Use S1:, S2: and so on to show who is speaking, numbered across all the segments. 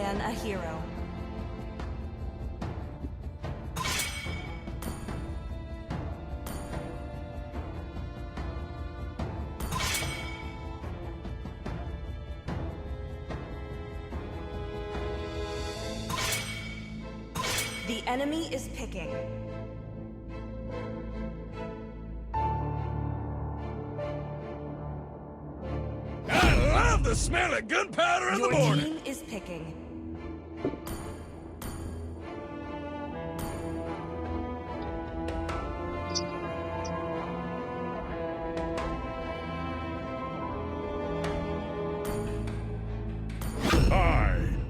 S1: man a hero. The enemy is picking.
S2: I love the smell of gunpowder in the morning.
S1: Your team is picking.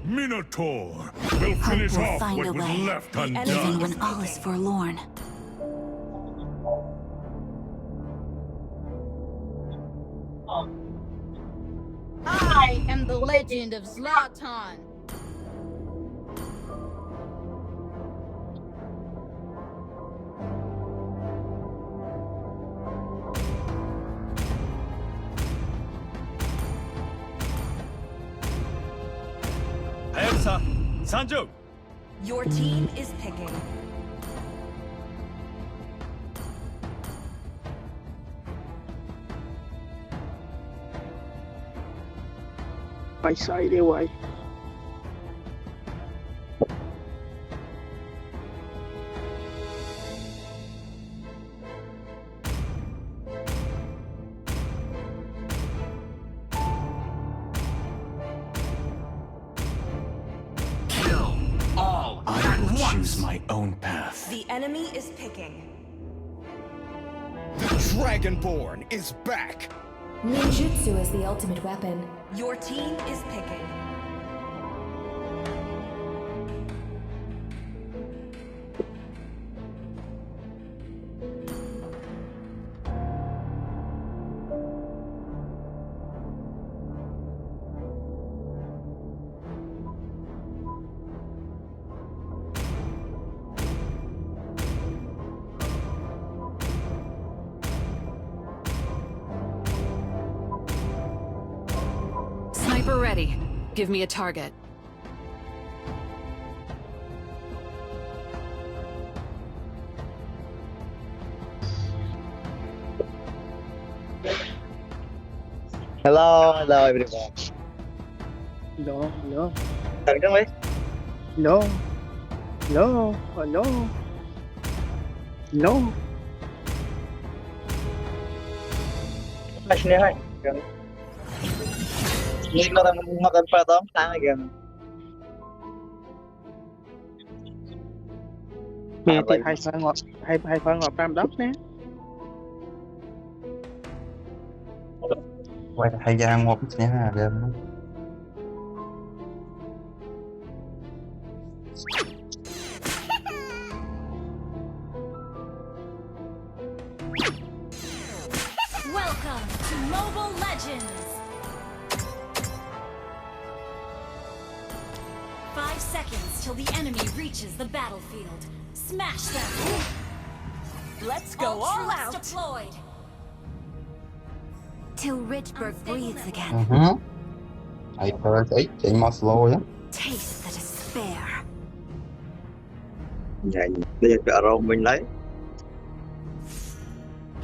S2: Minotaur will finish
S3: will
S2: off
S3: find
S2: what
S3: a
S2: was
S3: way,
S2: left
S1: enemy
S3: even
S2: undone.
S3: when all is forlorn.
S4: I am the legend of Zlatan.
S2: Elsa, Sanjo.
S1: Your team is picking.
S5: Phải sai đi vậy.
S6: I will choose my own path.
S1: The enemy is picking.
S7: The Dragonborn is back!
S8: Ninjutsu is the ultimate weapon.
S1: Your team is picking.
S9: Sniper ready. Give me a target.
S10: Hello everyone.
S5: Hello, hello,
S10: Tấn trước đi.
S5: hello, hello, hello, hello.
S10: Hai sini hai. Ini kalau makan padang tangan kan.
S5: Mẹ thì hai phở ngọt tam đốc nè.
S6: Quay hay ra một cái nhà gần.
S1: Welcome to Mobile Legends! 5 seconds till the enemy reaches the battlefield. Smash them! Let's go all out! Deployed.
S3: Till Richburg breathes again.
S6: Ai tới ấy chạy mau slow á.
S3: Taste the despair.
S10: Vậy bây giờ cả rồng mình lấy.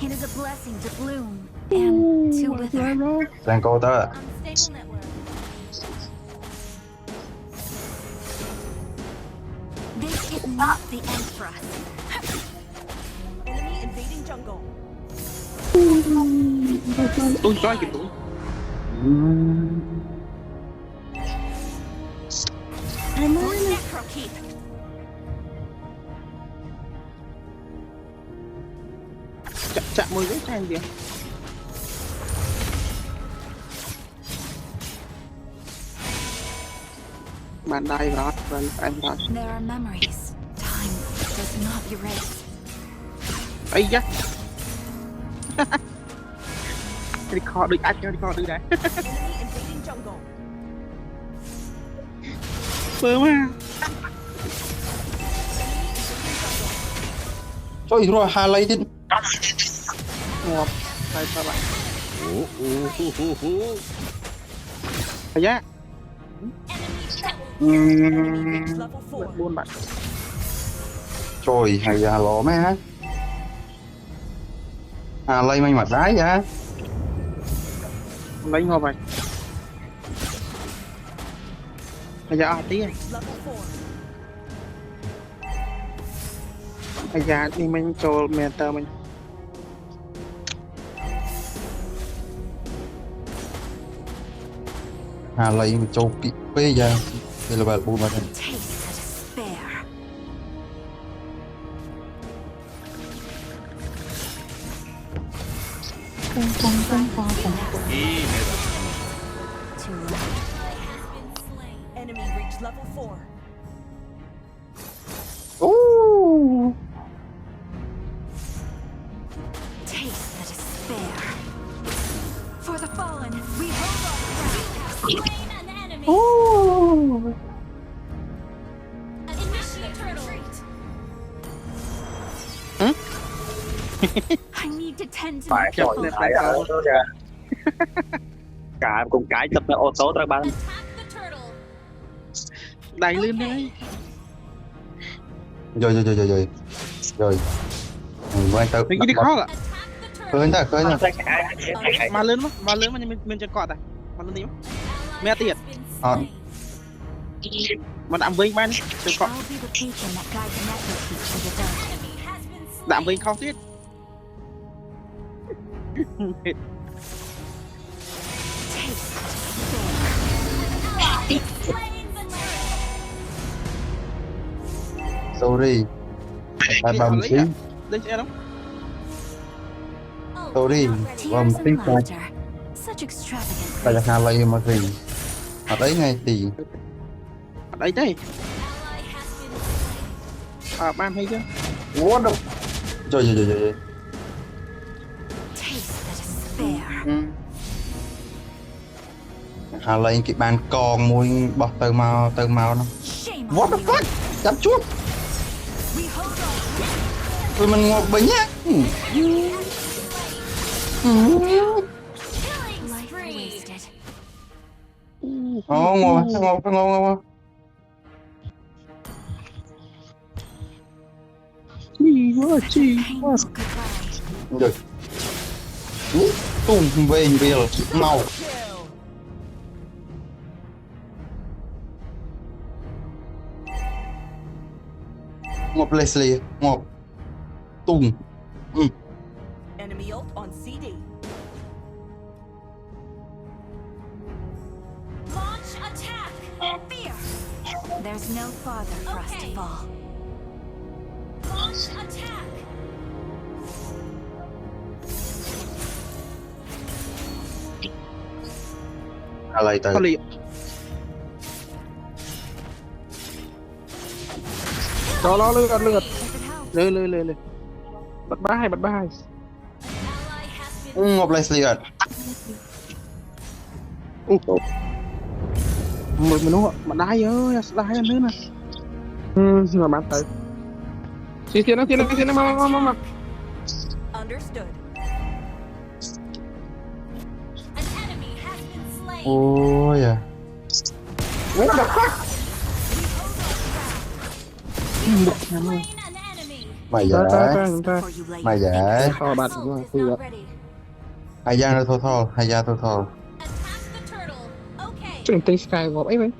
S3: It is a blessing to bloom and to wither.
S6: Sang cô tới.
S1: Unstable network.
S3: This is not the end for us.
S1: Enemy invading jungle.
S5: Ui, coi kìa tụi.
S1: Necro keep.
S5: Chạm 10 cái trang kìa. Bàn tay rót, bàn tay rót.
S3: There are memories. Time does not erase.
S5: Ây da. Đi kho đi ăn đi kho đi nè.
S1: Enemy invading jungle.
S5: Bơm à.
S6: Trời rồi highlighted.
S5: Ngọt. Đây sao bạn. Ây da. 4 bạn
S6: trời hay già lò mấy hả à lấy mấy mặt đái vậy
S5: lấy ngô vậy bây giờ tí bây giờ đi mình cho mentor mình
S6: à lấy một châu kỵ bây giờ đây là bạn buồn mà
S3: Taste the despair. Too late.
S1: Enemy reached level 4.
S6: ô
S3: Taste the despair. For the fallen, we hold our ground.
S1: Slain an enemy. Initiate retreat.
S3: I need to tend to
S10: Phải
S3: my
S10: chọn
S3: people.
S10: phải ở đó ra. Cả cùng cái tập nó ô số ra bạn.
S1: Attack the turtle.
S5: đẩy lên đấy
S6: rồi quay tới
S5: mình đi khó à
S1: Attack the turtle.
S6: khơi ta
S5: mà lớn mà mình cho cọt à mà lớn tí mẹ tiền
S6: ờ
S5: mà đạm vinh ban cho cọt
S3: I'll be the beacon that guides the network to the dark.
S1: Enemy has been slain.
S5: đạm vinh không thiết
S3: Taste the despair.
S1: Slain the turtle.
S6: sorry ai bầm xí
S5: đây sẽ đâu
S6: sorry bầm
S3: Tears
S6: xí
S3: and
S6: coi
S3: laughter. Such extravagant
S6: ta
S3: grace.
S6: hà lấy mà gì ở đấy ngay thì
S5: đấy đây
S1: Ally has been slain.
S5: à ban hay chưa
S6: what the rồi
S3: Taste the despair.
S6: hà lấy cái bàn con môi bọt từ màu nó
S3: Shame
S6: what
S3: on
S6: the
S3: you.
S6: fuck chắp chuốt
S3: We hold our
S6: rồi mình ngọt bình nhá
S1: Killing
S3: life
S1: spree.
S3: wasted.
S6: ngon
S5: chi
S3: Painful goodbye.
S6: được tung về là màu ngọc Leslie ngọc tung
S1: Enemy ult on CD. Launch attack. Fear.
S3: There's no farther for us to
S1: Okay.
S3: fall.
S1: Launch attack.
S6: hà lấy tới
S5: có liệu cho nó lượt
S3: If it helps.
S5: lười bật ba hai
S1: Ally has been
S6: ngọc Leslie à
S5: mình đúng không mà đai ơi đai ăn nữa nè mà bạn tới xin nó mà
S1: understood. An enemy has been slain.
S6: ôi à
S1: Slain an enemy.
S6: mày
S5: ra
S6: giả
S3: Before you lay
S6: mày
S3: your
S6: giả
S5: thôi bạn
S1: Ult is
S5: tôi
S1: not ready.
S6: hai da thôi hai da thôi
S1: Attack the turtle. Okay.
S5: chuyện tình sky gọp ấy vậy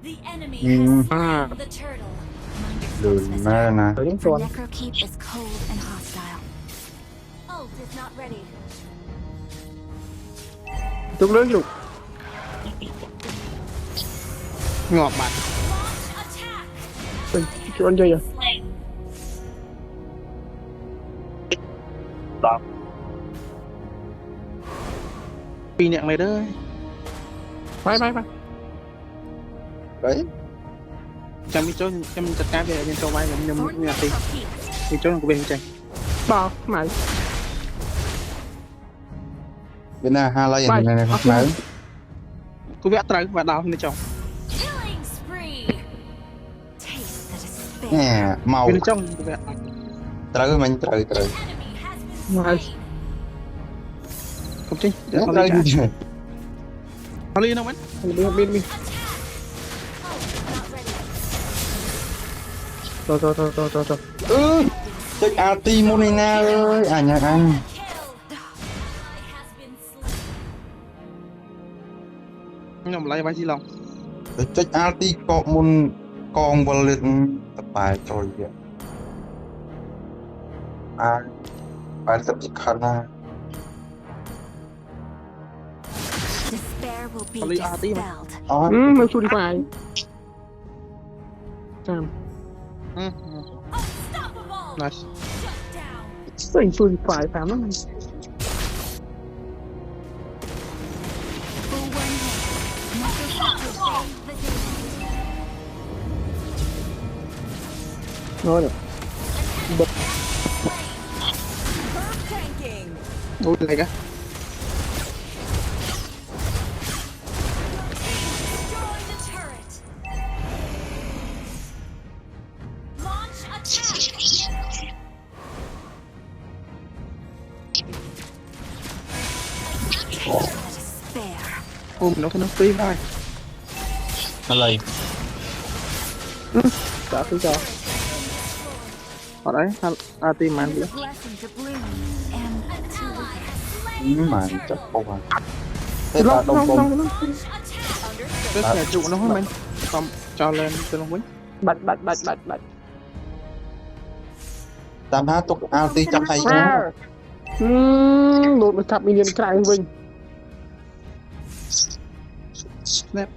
S1: The enemy has slain the turtle.
S6: đường nè nè
S5: tới
S3: The
S5: tuần
S3: Necrokeep is cold and hostile.
S1: Ult is not ready.
S5: tôi lớn lục ngọt bạn
S1: Launch attack.
S5: cho anh chơi rồi
S10: Đó.
S5: pin nặng này đó bye
S6: đấy
S5: cho mình chặt cá về nên cho bay mình
S3: Thornton
S5: nhà tiền
S3: Necrokeep.
S5: thì cho nó về chạy bao mày
S6: bên này hai lấy này này
S5: cô vẽ trái và đào lên trong
S1: Killing spree.
S3: Taste the despair.
S6: nè màu
S5: bên trong cô vẽ
S6: trời mình trời
S1: Enemy has been
S5: Nice.
S1: slain.
S5: không chính để
S6: nó
S5: nó
S6: trời
S5: lên Ali nào mình bên rồi
S6: Check Arti Monina ơi à nhà anh
S5: nhom lại vai gì lòng
S6: Check Arti có một con vào lên tập bài rồi vậy à bài tập chỉ khăn à
S3: Despair will be
S5: Ali Arti mà
S3: dispelled.
S5: nó chui phải chạm nice Sing chui phải phàm lắm
S3: For one day, Necrokeep will save the day.
S5: rồi được ôi này cả
S1: Destroy the turret. Launch attack.
S3: Despair.
S5: ôm nó free vai
S6: nó lấy
S5: trả thứ cho ở đấy Arti mà
S3: It's a blessing to bloom and to wither.
S6: mà chắc không à thế là đông bông
S5: rất là trụ nó mình xong cho lên cho nó quýnh bạch
S6: tam hát tục Arti trong hay nhá
S5: một cặp minion cài mình snap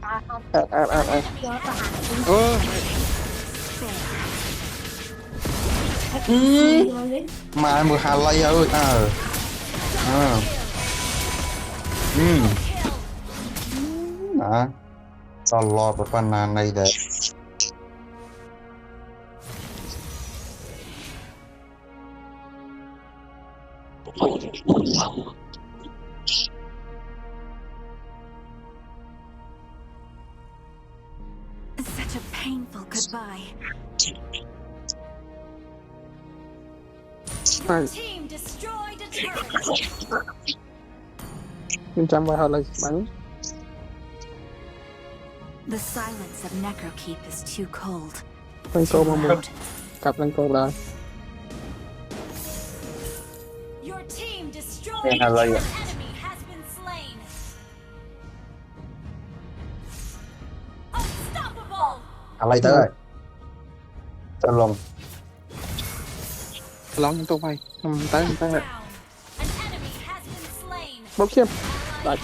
S6: mà mưa Hà Lây ơi cho lo vào phần này để
S3: Such a painful goodbye.
S1: Your team destroyed a turret.
S5: mình chăm vào là bắn
S3: The silence of Necrokeep is too cold.
S5: lên cô mà một
S3: Loud.
S5: cặp lên cô rồi
S1: Your team destroyed
S6: Hey,
S1: a
S6: how are
S1: turret.
S6: you?
S1: An enemy has been slain. Unstoppable.
S6: Hà Lây tới rồi cho lòng
S5: lóng những câu vay tới
S1: Down.
S5: lại
S1: An enemy has been slain.
S5: bốc xiêm đại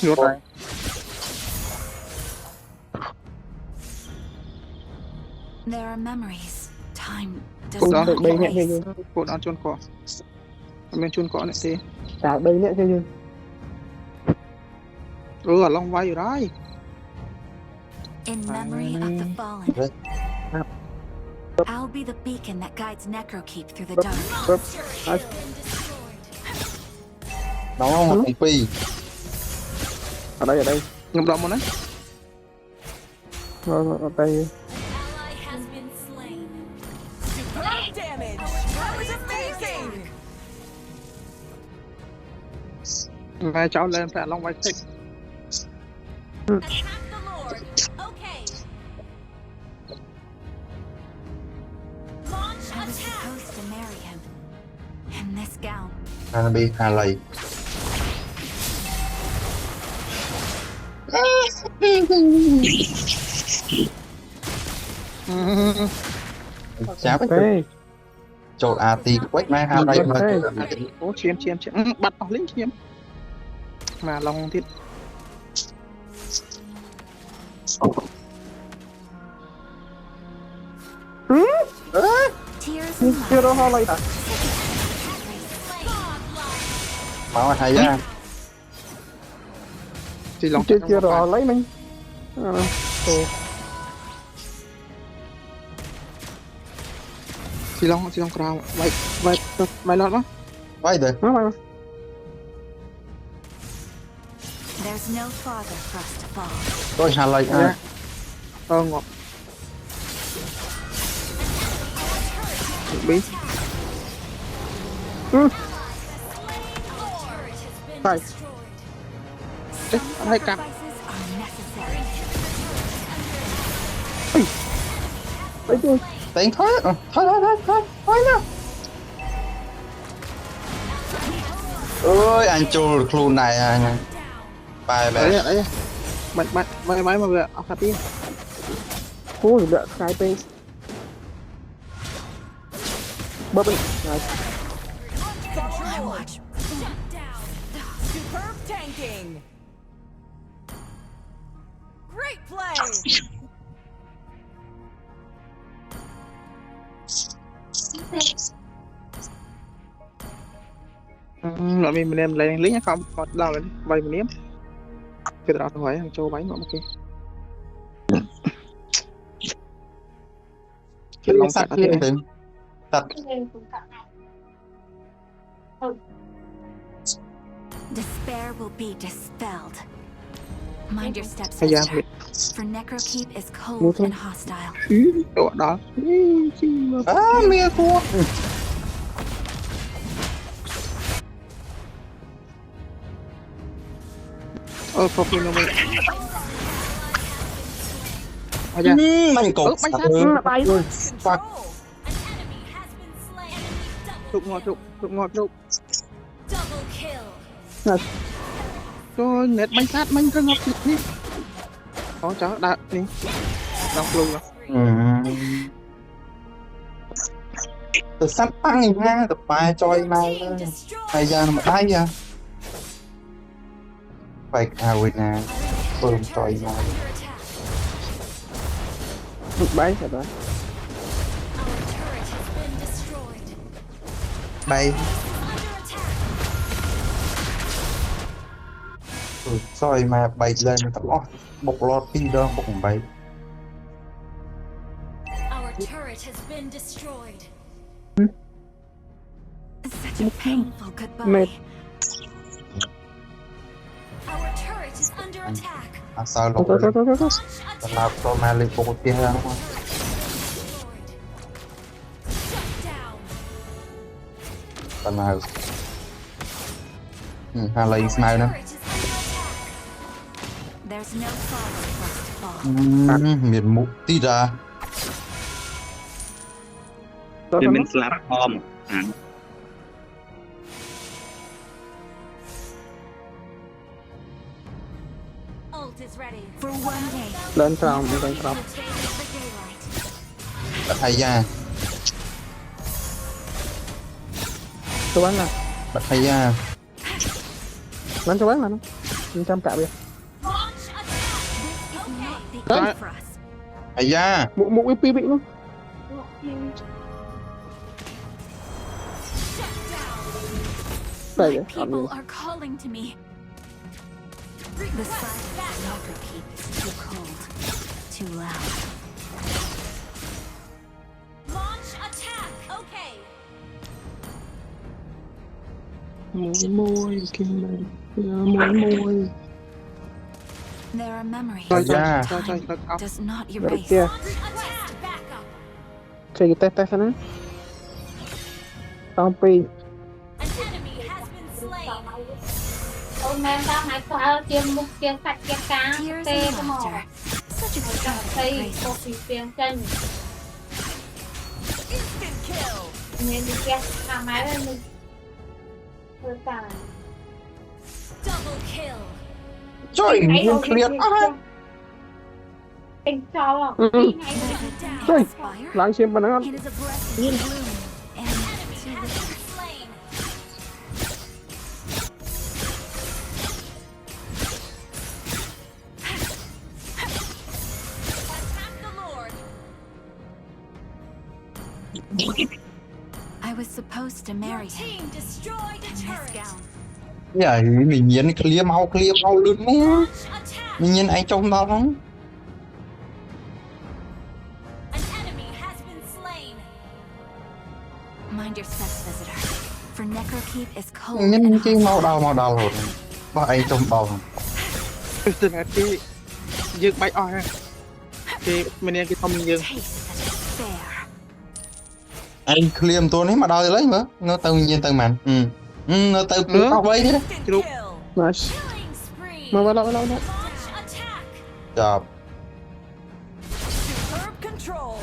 S5: ngược lại
S3: There are memories. Time does
S5: cũng đó
S3: not
S5: được đây nhẹ
S3: erase.
S5: như cô đó chôn cỏ bên chôn cỏ này thì cả đây nhẹ như ở long vai rồi đấy
S3: In memory of the fallen, I'll be the beacon that guides Necrokeep through the dark.
S1: Monster has been destroyed.
S6: nó một cái phi
S5: ở đây ngầm đom một đấy ở đây
S1: Ally has been slain.
S5: này cháu lên phải long vai thích
S1: Attack the Lord. Okay. Launch
S3: I was
S1: attack.
S3: supposed to marry him. In this gown.
S6: Hanabi Hà Lây cháp
S5: Ê,
S6: chỗ Arti quét máy Hà Lây mà
S5: ô chiếm bắt vào lính chiếm mà long thiết
S3: Tears and
S5: chưa đâu ho lại hả
S6: máu hay á
S5: chỉ lòng chưa rồi lấy mình chỉ lòng cào vậy lọt đó
S6: vậy rồi
S5: nó
S3: There's no farther for us to fall.
S6: tôi Hà Lây
S5: ngọt bí phải đấy hai cặp
S3: Sacrifices
S5: đấy chứ
S6: Đánh thôi nha. Ôi anh chô luôn này anh. Bài
S5: đấy
S6: về.
S5: đấy mày mà vừa ở hạt đi ôi đợi cái bên bơm đi này
S3: I watch.
S1: Superb tanking. Great play.
S5: loại mình em lấy nhá không còn đâu rồi vay mình ném cái đó hỏi thằng châu bánh mà kia
S6: Cái lòng sắt kia thì sắt.
S3: Despair will be dispelled. Mind your steps,
S5: hay da
S3: sister. For Necrokeep is
S5: Mua
S3: cold
S5: thôi.
S3: and hostile.
S5: chỗ đó
S6: Mía thua.
S5: có phim đâu mày hay da
S6: Mình cột
S5: bánh
S6: sắt.
S5: sắt bay luôn
S6: Fuck.
S1: An enemy has been slain.
S5: trục ngọt trục
S1: Double kill.
S5: rồi nét bánh sắt bánh rất ngọt thịt đi có chó đã đi đọc luôn rồi
S6: Từ sắt tăng nha, từ bài choi này.
S1: Team destroyed.
S6: Hay da nó mà đáy ra. Phải wait nè. Bơm choi này.
S1: Under attack.
S5: bay phải đó
S1: Our turret has been destroyed.
S6: Bay.
S1: Under attack.
S6: Rồi mà bay lên tập bọc lọt đi đâu bọc bay.
S1: Our turret has been destroyed.
S3: Such a painful goodbye.
S5: Mệt.
S1: Our turret is under attack.
S6: Sao lộn
S5: thôi
S6: lên.
S1: Launch
S6: Là
S1: attack.
S6: pro mà lên bộ kia ra đúng không?
S1: Destroyed. Shut down.
S6: Tần nào. Hà lấy smile nữa.
S1: Turret is under attack.
S3: There's no follow for us to fall.
S6: Miền mụ tí ra.
S5: đó
S10: Thì
S5: nó
S10: mình slap bom.
S1: Ult is ready.
S3: For one day,
S5: lên tròn
S3: the day of the daylight.
S6: Bật hay da.
S5: cho bán là
S6: Bật hay da.
S5: bán cho bán là nó 100 cả bây giờ
S1: Launch attack.
S3: This is not the
S5: Đấy.
S3: end for us.
S6: Hay da.
S5: mụ IP bị luôn
S1: Shut down.
S5: đây
S3: My
S5: đấy
S3: people are calling to me. The silence of Necrokeep is too cold, too loud.
S1: Launch attack. Okay.
S5: môi kim này môi
S3: There are memories.
S5: Rồi,
S6: Dạ.
S5: rồi,
S3: Does not
S5: Rồi
S3: erase.
S5: kia
S1: Launch attack. Backup.
S5: chơi cái test nó tao pi
S1: An enemy has been slain.
S4: Ôi men tao hãy qua tiêm mục tiêm sạch tiêm cá
S3: Tears
S4: tê
S3: and
S4: cái mỏ
S3: laughter. Such a
S4: cảm
S3: sad
S4: thấy
S3: grace.
S4: có phí tiêm chân
S1: Instant kill.
S4: nên đi kia thả máy lên mình thôi cả
S1: Double kill.
S6: Trời nguyên clear.
S4: anh cho
S5: Ừ.
S4: đi ngay
S1: Down.
S5: Trời.
S3: Inspire.
S5: láng xem mà nó
S3: It is a breath in bloom and
S1: Enemy
S3: too
S1: has
S3: little.
S1: been slain. Attack the Lord.
S3: I was supposed to marry
S1: Your
S3: him
S1: team destroyed a
S3: in this
S1: turret.
S3: gown.
S6: Dạ mình nhìn clear mau lướt mé.
S1: Launch attack.
S6: Mình nhìn anh trong đó không?
S1: An enemy has been slain.
S3: Mind your steps, visitor. For Necrokeep is cold
S6: Nhìn
S3: and
S6: chi
S3: hostile.
S6: mau đầu rồi. Có anh trong đầu.
S5: từ này cái dương bay oi ha thì mình nghe cái thông mình dương
S3: Taste the despair.
S6: Anh clear tôi đấy mà đòi lấy nữa. Nó từ nhìn từ màn. Nó từ
S5: Nữa.
S6: tao quay đi.
S1: Instant
S5: Kill.
S1: kill.
S5: nice
S1: Killing spree.
S5: mà lâu
S1: Launch attack.
S6: Chọc.
S1: Superb control.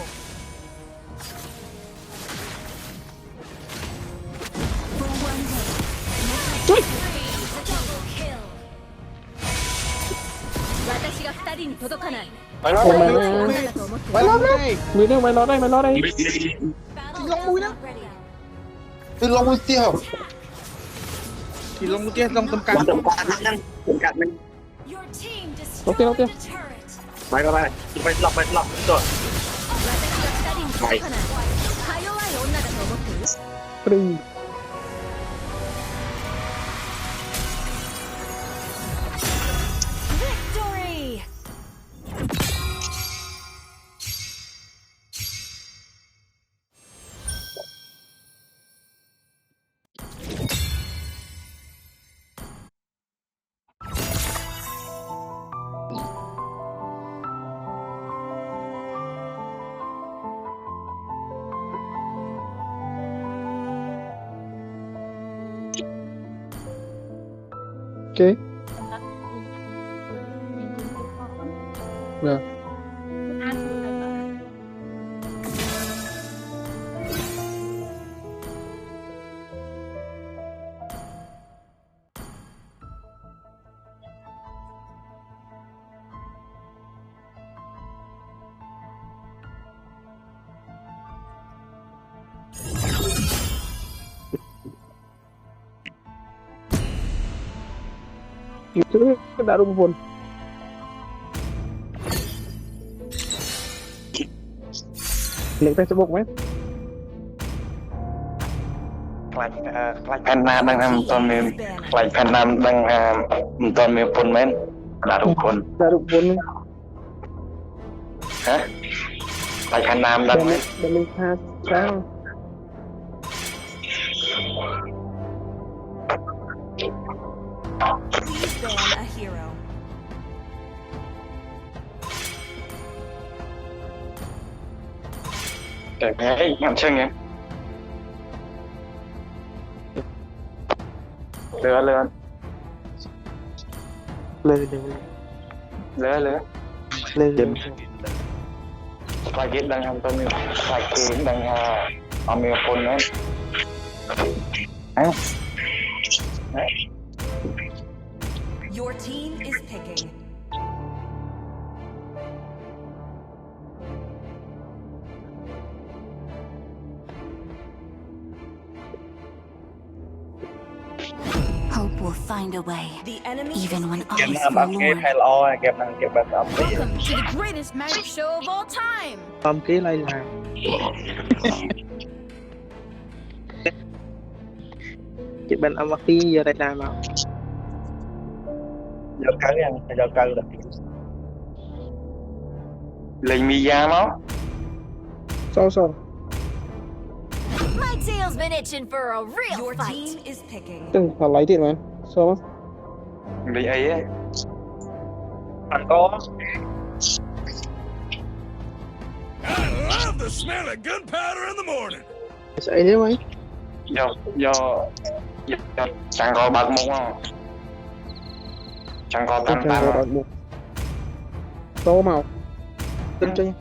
S9: 届かない
S6: Phải nói
S5: Ôi,
S6: đây.
S5: Mày lót đây. Mày đâu, mày lót đây, mày lót đây.
S1: Battle
S5: Long mũi đó.
S1: not ready.
S6: Tôi long với tiêu.
S5: Thì long kia, long tầm cạn.
S10: Tầm cạn mình
S1: Your team
S5: Ok,
S1: destroyed
S5: ok.
S1: the turret.
S10: phải coi này phải lọc rồi
S9: 私が2人に届かないか弱い女だと思ってる
S5: Free.
S1: Victory!
S5: Ok. Vâng. Itu đã rung vồn. Lên Facebook mấy.
S10: ខ្លាច់ផែនណាដឹងថាមិនទាន់មានខ្លាច់ផែនណាដឹងថាមិនទាន់មានពុនមែនដាក់រូបពុន
S5: Đã rung vồn.
S10: ហ៎ខ្លាច់ផែនណាមិនដឹងមែន
S5: Để mình tha sao?
S1: Please ban a hero.
S10: Trời ơi, ngậm chân em. Lừa lừa
S5: Lên
S10: lừa lừa
S5: lên.
S10: Phải biết đang không tôi phải kiếm đang ở miền phun đấy.
S1: Your team is picking.
S3: Hope will find a way,
S1: The enemy
S3: even
S1: is
S3: when all
S10: Kiếm
S3: is
S10: nào bằng game
S3: forlorn.
S10: hay lo game năng kiếm bằng ẩm đi.
S9: Welcome to the greatest magic show of all time
S5: Tóm kế lại làm. Chị bên âm tí giờ đây làm nào.
S10: Giờ cắn nha, giờ cắn được. Lên mi da máu.
S5: Sao.
S9: My tail's been itching for a real
S1: Your
S9: fight
S1: team is picking.
S5: Từng phải lấy tiền mà. Sao?
S10: Bị ấy á. Anh có.
S2: I love the smell of gunpowder in the morning.
S5: Sẽ thế mấy.
S10: Do chẳng có bạc mông không? Chẳng có
S5: Tôi
S10: tan
S5: cho
S10: tan.
S5: đội một. Tô màu. Tin cho nha.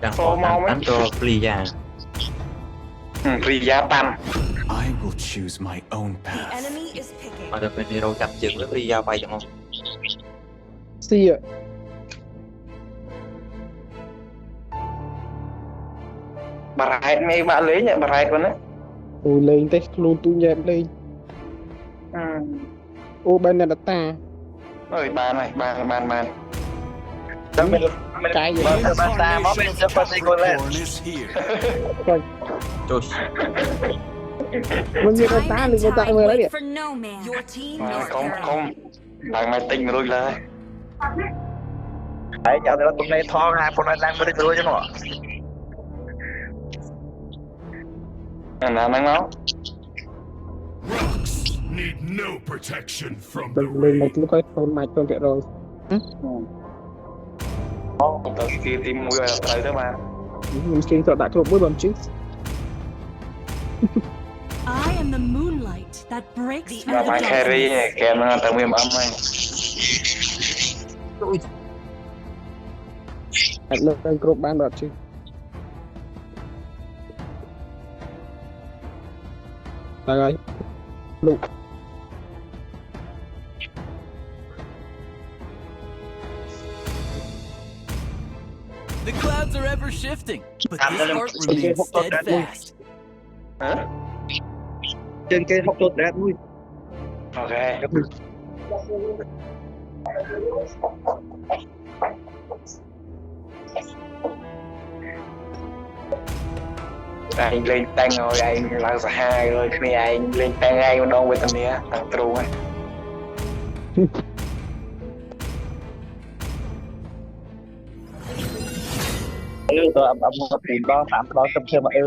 S6: Chẳng
S10: Tô
S6: có
S10: mau mấy.
S6: tán cho free ra.
S10: Vì giá tan.
S7: I will choose my own
S1: The
S7: path.
S1: enemy is picking.
S6: Mà được bên hero chặt chừng với free ra bay chẳng không?
S5: Xì ạ.
S10: Bà rạch ngay bà lấy nhỉ, bà rạch luôn á.
S5: Ôi lên tay luôn tu nhẹp lên. Ô bên này là ta.
S10: Ơi bà này, bàn. Đang bên
S5: Cái gì?
S10: bà ta máu bên cho bà con lên.
S7: Dragonborn is here.
S6: Trời.
S5: Mình như con ta thì con ta mới lấy
S3: Wait
S5: điện.
S3: for no man.
S1: Your team is
S10: Không. Bạn mày tinh rồi lên. Đấy, dạo này tụi này thon hai con này đang mới được rồi chứ nó. Nào năng máu.
S2: Rocks need no protection from the
S5: Đừng lên một lúc coi con mạch con kệ rồi.
S10: Tao kia tìm mũi vào tới đó mà.
S5: Mình kinh sợ đã thuộc mỗi lần chứ.
S1: I am the moonlight that breaks
S10: Là
S1: through
S10: bạn
S1: the
S10: carry
S1: darkness.
S10: kèm nó tao nguyên âm này.
S5: Hãy lên group ban đợt chứ. Đây rồi. Lụ.
S7: ever shifting, but this heart remains steadfast.
S10: Hả?
S5: Trên cái hốc tốt đẹp vui.
S10: Ok. Anh lên tăng rồi, anh là hai rồi, khi anh lên tăng anh mà đông với tầm này tăng trù ấy.
S5: Tôi âm một tiền bao tạm bao tâm thêm mà em.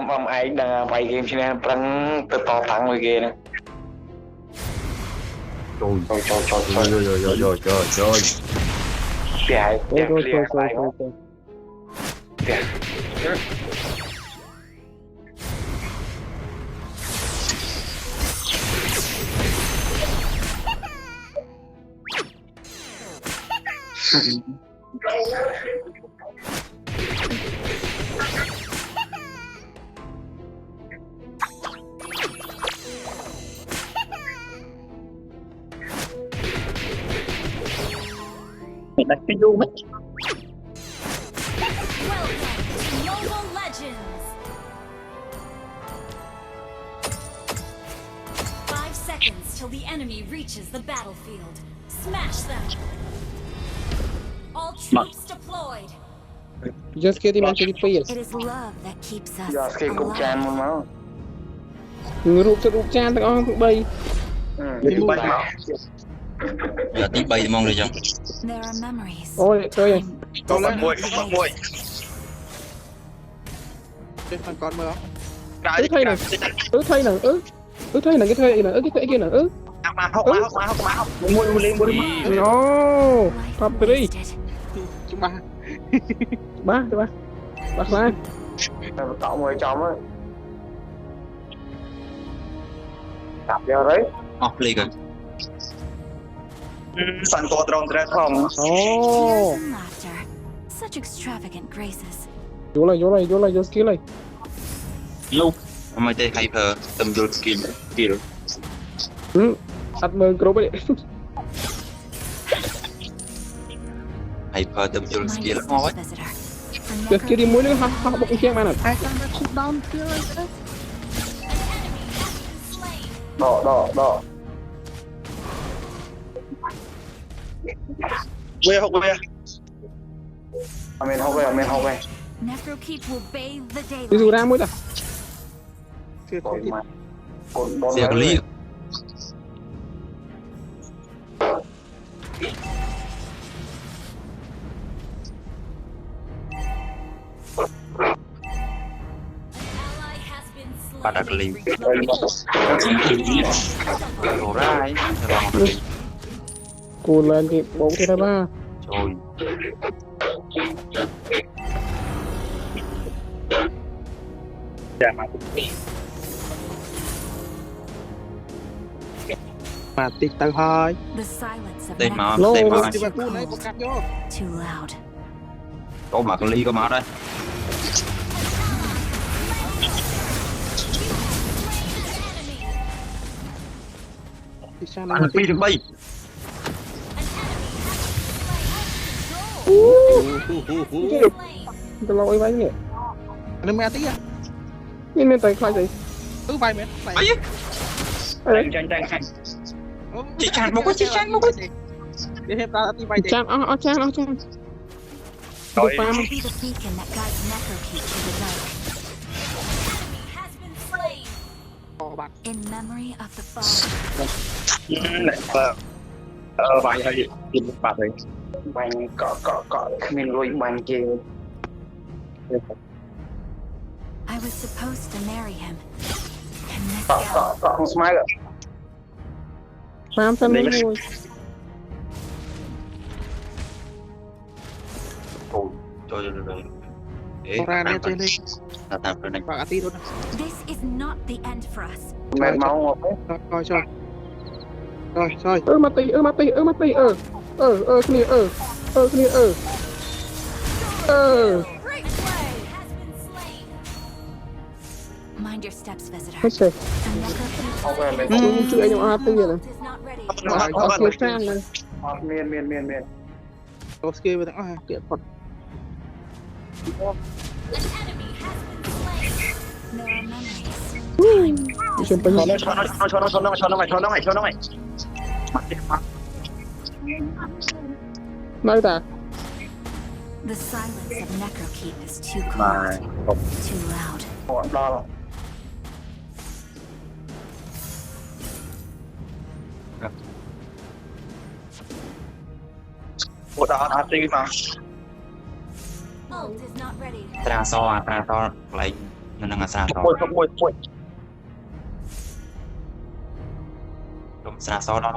S10: Âm anh đang vay game cho nên prăng từ to thắng rồi ghê nè. Trời. Kìa.
S5: Mình đặt cái du mấy.
S1: Mobile Legends. 5 seconds till the enemy reaches the battlefield. Smash them. All troops deployed.
S5: Just get him into the field.
S3: It is love that keeps us
S10: Giờ khi cũng chan
S3: alive.
S10: luôn máu.
S5: Rụp chan tất cả bay.
S10: Đi bay máu.
S6: Giờ tí bay mong được chăng?
S3: There are memories.
S5: Ôi trời ơi.
S3: Con
S5: lên
S3: muội.
S5: Trên thằng con mơ. Thay nè. Thay nè. Thay nè cái thay nè. Cái kia nè.
S10: Mà hốc. Mua lên.
S5: No. Pop đi.
S3: Wasted.
S5: Chúng ba. Bắt lại.
S10: Tỏ mười chồng á. Tập vô đấy.
S6: Off ly rồi.
S10: Sẵn to tròn ra không.
S5: Oh.
S3: Tears and laughter. Such extravagant graces.
S5: Vô lại, vô skill này.
S6: Lúc mày thấy hyper tâm vô skill.
S5: Ăn mơ group ấy.
S6: Hyper tâm vô
S3: My
S6: skill
S3: distance
S6: ngon ấy.
S3: visitor.
S5: Giờ kia đi muối nữa ha bọc cái mà nè.
S10: Đỏ. Quê hốc quê. Mình hốc về.
S3: Necrokeep will bathe the
S5: Đi
S3: daylight.
S5: dù ra muối ta.
S6: Xe có lý.
S1: Ally has been slain.
S6: Bà đặt lý. Đồ ra ấy.
S5: Cô lên thì 4 cái ba.
S6: Trời.
S5: Mà tích tao hơi.
S3: The silence of
S6: Đây mà,
S5: Lô,
S6: đây mà.
S5: đi vào khu này, cắt vô.
S3: too loud.
S6: Có mà con ly có máu đây.
S5: Đi xa
S6: Ăn phi được bay.
S5: Tao lâu ấy váy nè. Nó mẹ tí à. Nên tay khai gì? Vai mẹ.
S6: Ấy.
S10: Tranh.
S6: Chị Chan một cái.
S5: Để hết ra tí vai đi. Chan.
S10: Rồi.
S3: I'll be the beacon that guides Necrokeep through the dark.
S1: Has been slain.
S3: In memory of the fallen.
S10: Vậy thôi. Tìm một bạc rồi. Bánh cọ. Mình lùi bánh kia.
S3: I was supposed to marry him. And this
S10: Cọ không smile rồi.
S5: Phàm thân
S10: Đấy.
S5: rồi.
S6: Trời. Ê.
S5: Ra nè chơi lên.
S6: Tạm rồi này.
S5: Bạc tí luôn.
S3: This is not the end for us.
S10: Mẹ máu ngọt đấy.
S5: Rồi. Mati. Clear.
S1: Great play. Has been slain.
S3: Mind your steps, visitor.
S5: Hết rồi.
S3: The Necrokeep
S10: Không về lên.
S5: Chưa anh Mati rồi nè.
S1: Is not ready.
S5: Có skill trang này.
S10: Miền.
S5: Có skill với thằng tiện Phật.
S3: There are memories.
S5: เชื่อมไป
S10: ชนน้องไอ้
S5: ได้แต่
S3: The silence of Necrokeep is too cold, too loud.
S10: รอปวดอาตีมา
S3: Ult is not ready.
S6: ตราซอไหลนั่นงาซาซอ
S10: ปวด
S6: ลมซาซอแล้ว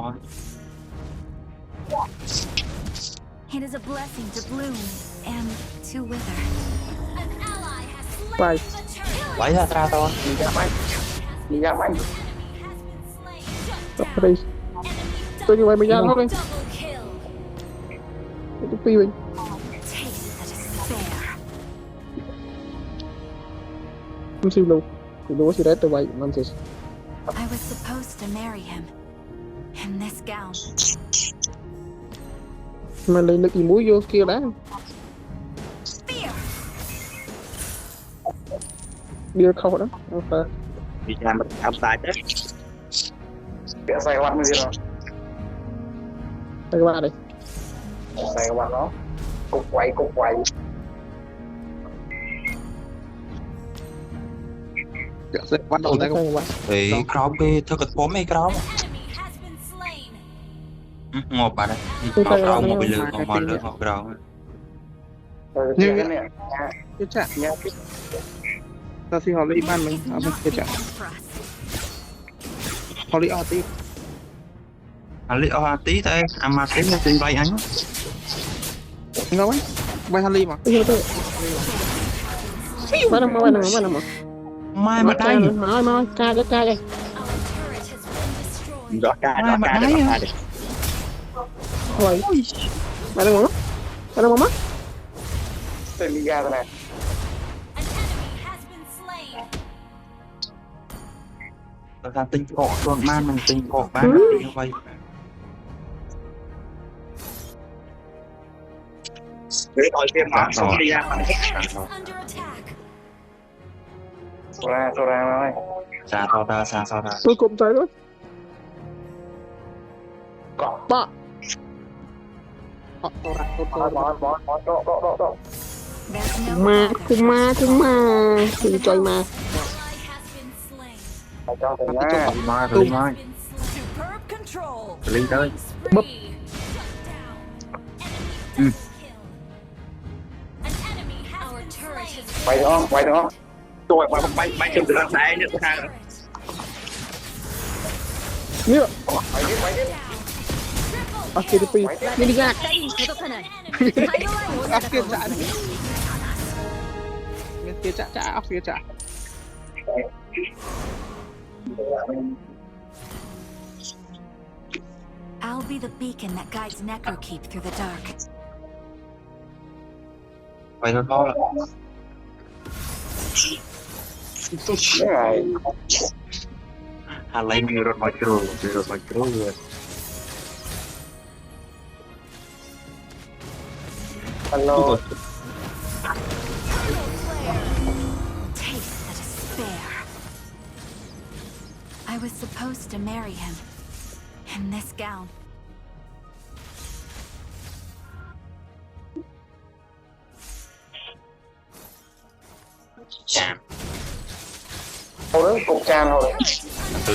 S3: It is a blessing to bloom and to wither.
S1: An ally has
S5: ไป
S1: slain the turtle.
S6: ไหลตราซอ
S10: มียาไหม
S1: Enemy has been slain. Shut
S5: ตับ
S1: down.
S5: ไปตัวนี้ไว้ไม่ยากเท่าเลย
S1: Double kill.
S5: ตุ๊กปีไป
S3: Taste the despair.
S5: มันสิรู้ว่าสิได้ตัวไว้มันสิ
S3: I was supposed to marry him. In this gown.
S5: มันเลยนึกอีมูโยสกิลแล้ว
S3: Spear!
S5: เดี๋ยวเข้าแล้วโอเค
S10: มีการมันทำตายเด้เดี๋ยวใส่วันมือเนาะ
S5: ไปว่าเลย
S10: ใส่วันเนาะกุกไว้
S5: เดี๋ยวเสร็จวันโดนได้ก็ว่า
S6: เฮ้ยกรอบไปเธอกับผมไม่กรอบ
S1: Enemy has been slain.
S6: งบอะไรกรอบงบไปเลยงบมาเลยงบกรอบ
S10: เดี๋ยวเนี่ย
S5: เจ๊จ้ะตอนที่เขาเล่นบ้านมึง
S3: Is
S5: เอาไป
S3: not
S5: เจ๊
S3: the
S5: จ้ะ
S3: end for us.
S5: เขาเล่นออตี้
S6: อันนี้เอาตีแต่อามาตีมันเป็นใบอัน
S5: มึงเอาไว้ไปทะเลมั้งไปทะเลมาทำมามา
S6: ไม่มาได้
S5: มากาเลย
S1: Our turret has been destroyed.
S10: ดอกกา
S5: โอ้ยมาทำมา
S10: เป็นมียาอะไร
S1: An enemy has been slain.
S6: เราทำติงเกาะส่วนบ้านมันติงเกาะบ้านติงเอาไว้
S10: เฮ้ยต่อยเตรียมมาสองตียา
S1: Our turret is under attack.
S10: โซราเลย
S6: ซาซอดา
S5: ตัวกลมใจด้วย
S10: เกาะ
S5: ป้าตัวรักตัว
S10: บอลโต
S3: There's no
S5: มา
S3: longer
S5: ถึงมาถึงใจมา
S1: Ally has been slain.
S10: เจ้าเป็นหน้า
S6: มาเลย
S1: Has been slain. Superb control.
S6: เลยเลย
S1: Spree. Shut down. Enemy double kill. An enemy has been slain.
S10: ไปท้องตัวไปถึงทางซ้ายเนี่ยทาง
S5: เนี่ย
S10: ไปดิ
S5: อาเกตปีนี่ดียาก
S9: 2人に届かない
S5: อาเกตจ่าเนี่ยเกตจ่าอาเกตจ่า
S3: I'll be the beacon that guides Necrokeep through the dark.
S6: ไปแล้วก็
S10: นี่ไง
S6: อะไรมีรถไฟโครเลย
S10: ฮัลโหล
S3: Taste the despair. I was supposed to marry him. In this gown.
S6: จาม
S10: เอาเรื่องกุกจานเอาเลย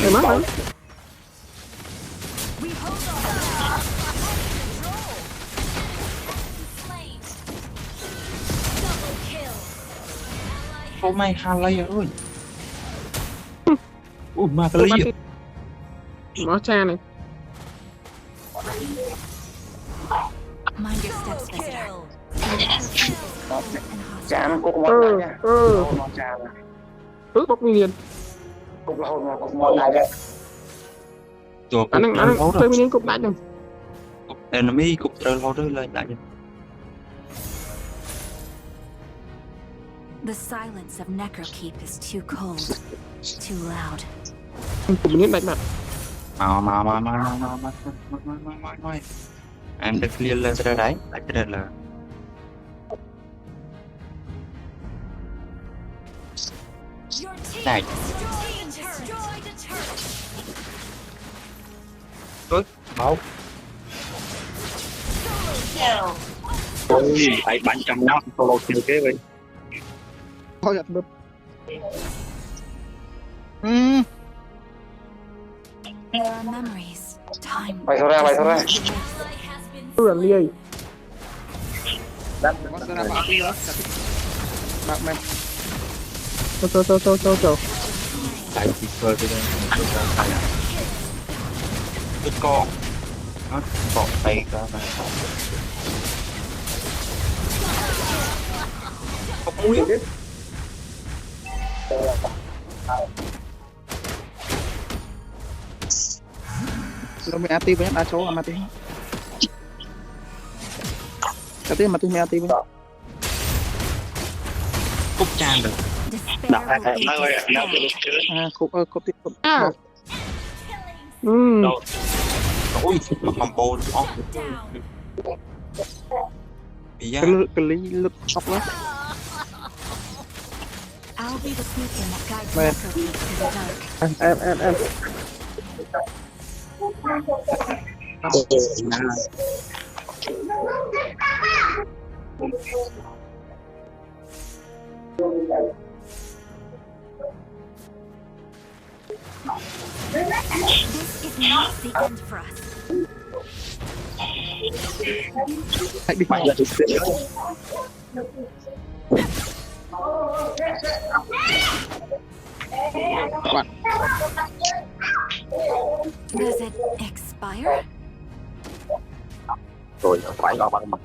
S5: เห็นไหม
S1: We hold on. Slain. Double kill. Ally
S6: เขาไม่ฮันเลยเอ้ยอู้มาตะลี่
S5: หมอจาเลย
S3: Mind your steps, visitor.
S1: kill.
S3: Necrokeep is cold and
S10: จาน
S3: hostile.
S10: กุกหมดเนี่ยจาน
S5: บอกมีเรียน
S10: กุกเรากุกหมดได้
S6: ตัว
S5: อันนั้นเคยมีเรียนกบได้ยัง
S6: เอ็นมี่กุบเจอเราด้วยเลยได้ยัง
S3: The silence of Necrokeep is too cold, too loud.
S5: ผมมีเรียนได้แบบ
S6: มาem được clear lên ra đấy lại cái đây là
S1: Your team
S6: Này.
S1: destroyed a turret.
S6: Máu.
S10: Ôi, phải bắn trong nó solo kill kế vậy.
S5: Thôi giật bớt.
S3: There are memories. Time.
S10: Mày thôi ra, mày thôi ra.
S1: Ally has been
S5: Tôi là liê.
S10: Đánh.
S5: Nó sẽ làm tí nữa. Bạn mày. Châu.
S6: Tại chỉ chơi cái đây. Cái con. Nó còn tay cả này. Không muốn biết.
S5: Nó mới AT với đa số là AT. AT mà tôi mới AT với.
S6: Cúc trang được.
S3: Despair will be despair.
S5: À, cục tiếp cục.
S6: Ôi, mà combo đó. Bị giá.
S5: Cái lý lực sọc đó.
S3: I'll be the beacon that guides
S5: Man.
S3: Necro Keep through the dark.
S5: Em.
S3: This is not the end for us.
S5: Hãy đi.
S10: Mày là thực sự.
S5: Các bạn.
S3: Does it expire?
S10: Rồi phải lo bằng mặt.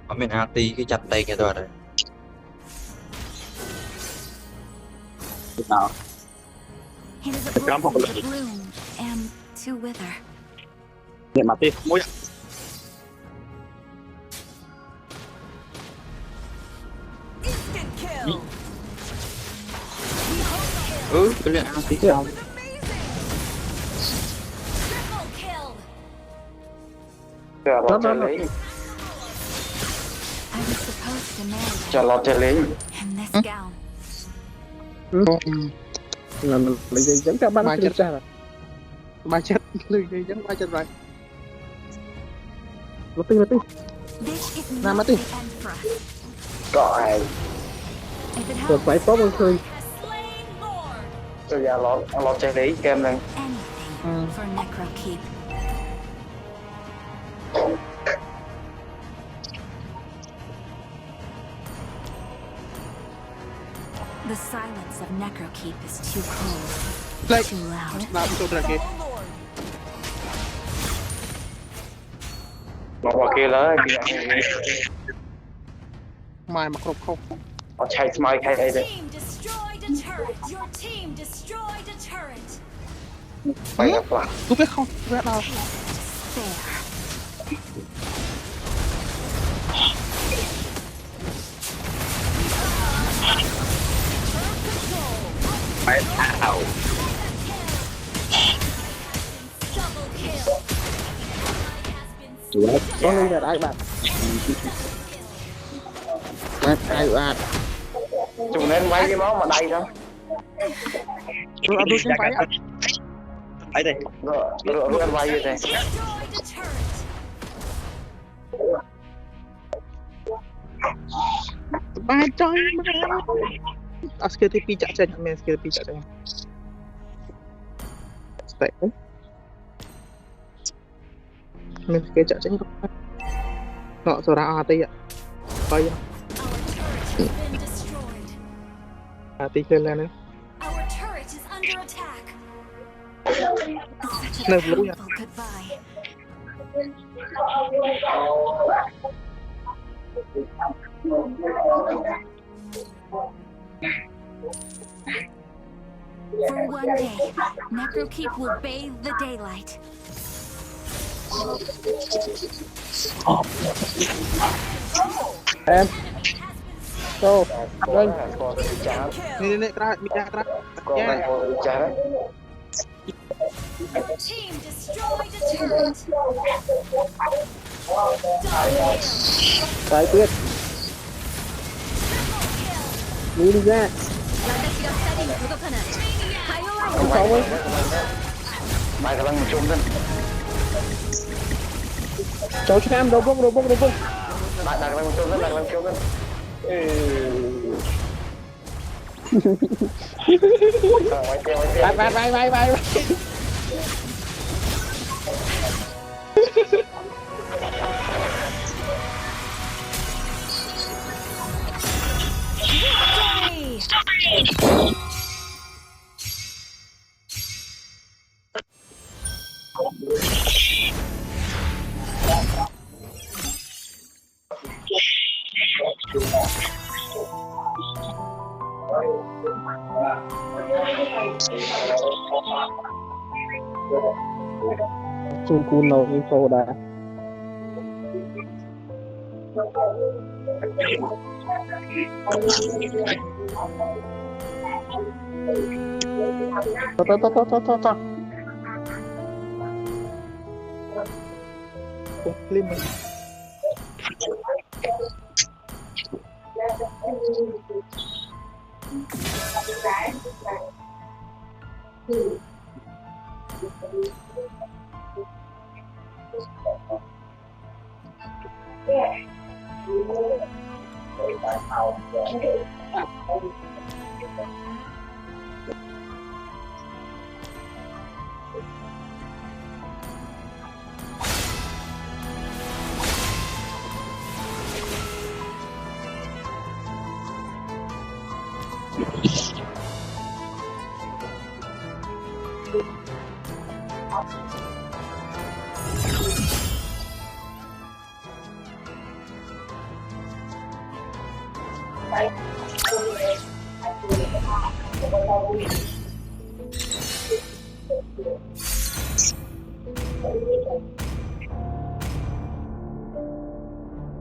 S6: Ở bên AT cái chặt tay kia rồi.
S10: Nào.
S3: It is a
S10: Come on.
S3: blossom to bloom and to wither.
S10: Nhận mặt đi. Mũi.
S1: instant kill.
S6: Cái luyện AT không?
S1: Triple kill.
S10: Chờ lo chơi lý.
S3: I was supposed to marry
S10: Chờ lo chơi lý.
S3: in this gown.
S5: Là dây dẫn các bạn chết ra rồi. Ba chết, dây dẫn ba chết rồi. Mất đi.
S3: This is
S5: Nam
S3: not
S5: mất
S3: the
S5: đi.
S3: end for us.
S10: Có ai.
S3: If it
S5: Rồi
S3: happens,
S5: phải có một người.
S1: Has slain Lord.
S10: Bây giờ lo chơi lý game này.
S3: anything for Necro Keep. The silence of Necro Keep is too cold,
S5: Lại.
S3: too loud.
S5: Làm chỗ ra kia.
S10: Một quả kia lớn.
S5: Mai mặc không.
S10: Họ chạy smile hay đây đây.
S1: Team destroyed a turret. Your team destroyed a turret.
S10: Mày gặp lại.
S5: Tôi biết không, tôi biết đâu.
S3: Despair.
S10: Mày thảo.
S1: Double kill. Ally has been
S5: Có người là ai bạn? Ai bạn?
S10: Chúng nên mấy cái món mà đầy đó.
S5: Tôi ở đôi chân váy ạ.
S10: Ấy đây. Rồi ăn vay vậy đây.
S1: destroyed a turret.
S5: Ba trời mà. Skill TP chạy chân, mình skill TP chạy chân. Tệ. Mình skill chạy chân không. Nọ rồi ra AT ạ. Bay ạ.
S1: Our turret has been destroyed.
S5: AT lên lên nữa.
S1: Our turret is under attack.
S3: Such
S5: No,
S3: a
S5: Blue, yeah.
S3: painful goodbye. For one day, Necro Keep will bathe the daylight.
S5: Em. Go. Lên.
S10: Con bị chán.
S5: Nè, ra, bị ra.
S10: Con này bị chán.
S1: Your team destroyed a turret.
S5: Trái tuyết. Đi đi ra.
S9: 私が2人に届かないか弱い
S5: Không xong ấy.
S10: Bài các bạn một chung thân.
S5: Cháu cho em đầu bông.
S10: Bạn đặt lên một chung thân, đặt lên một chung thân.
S5: Vai. Chung cun nào info đã. To. Lim.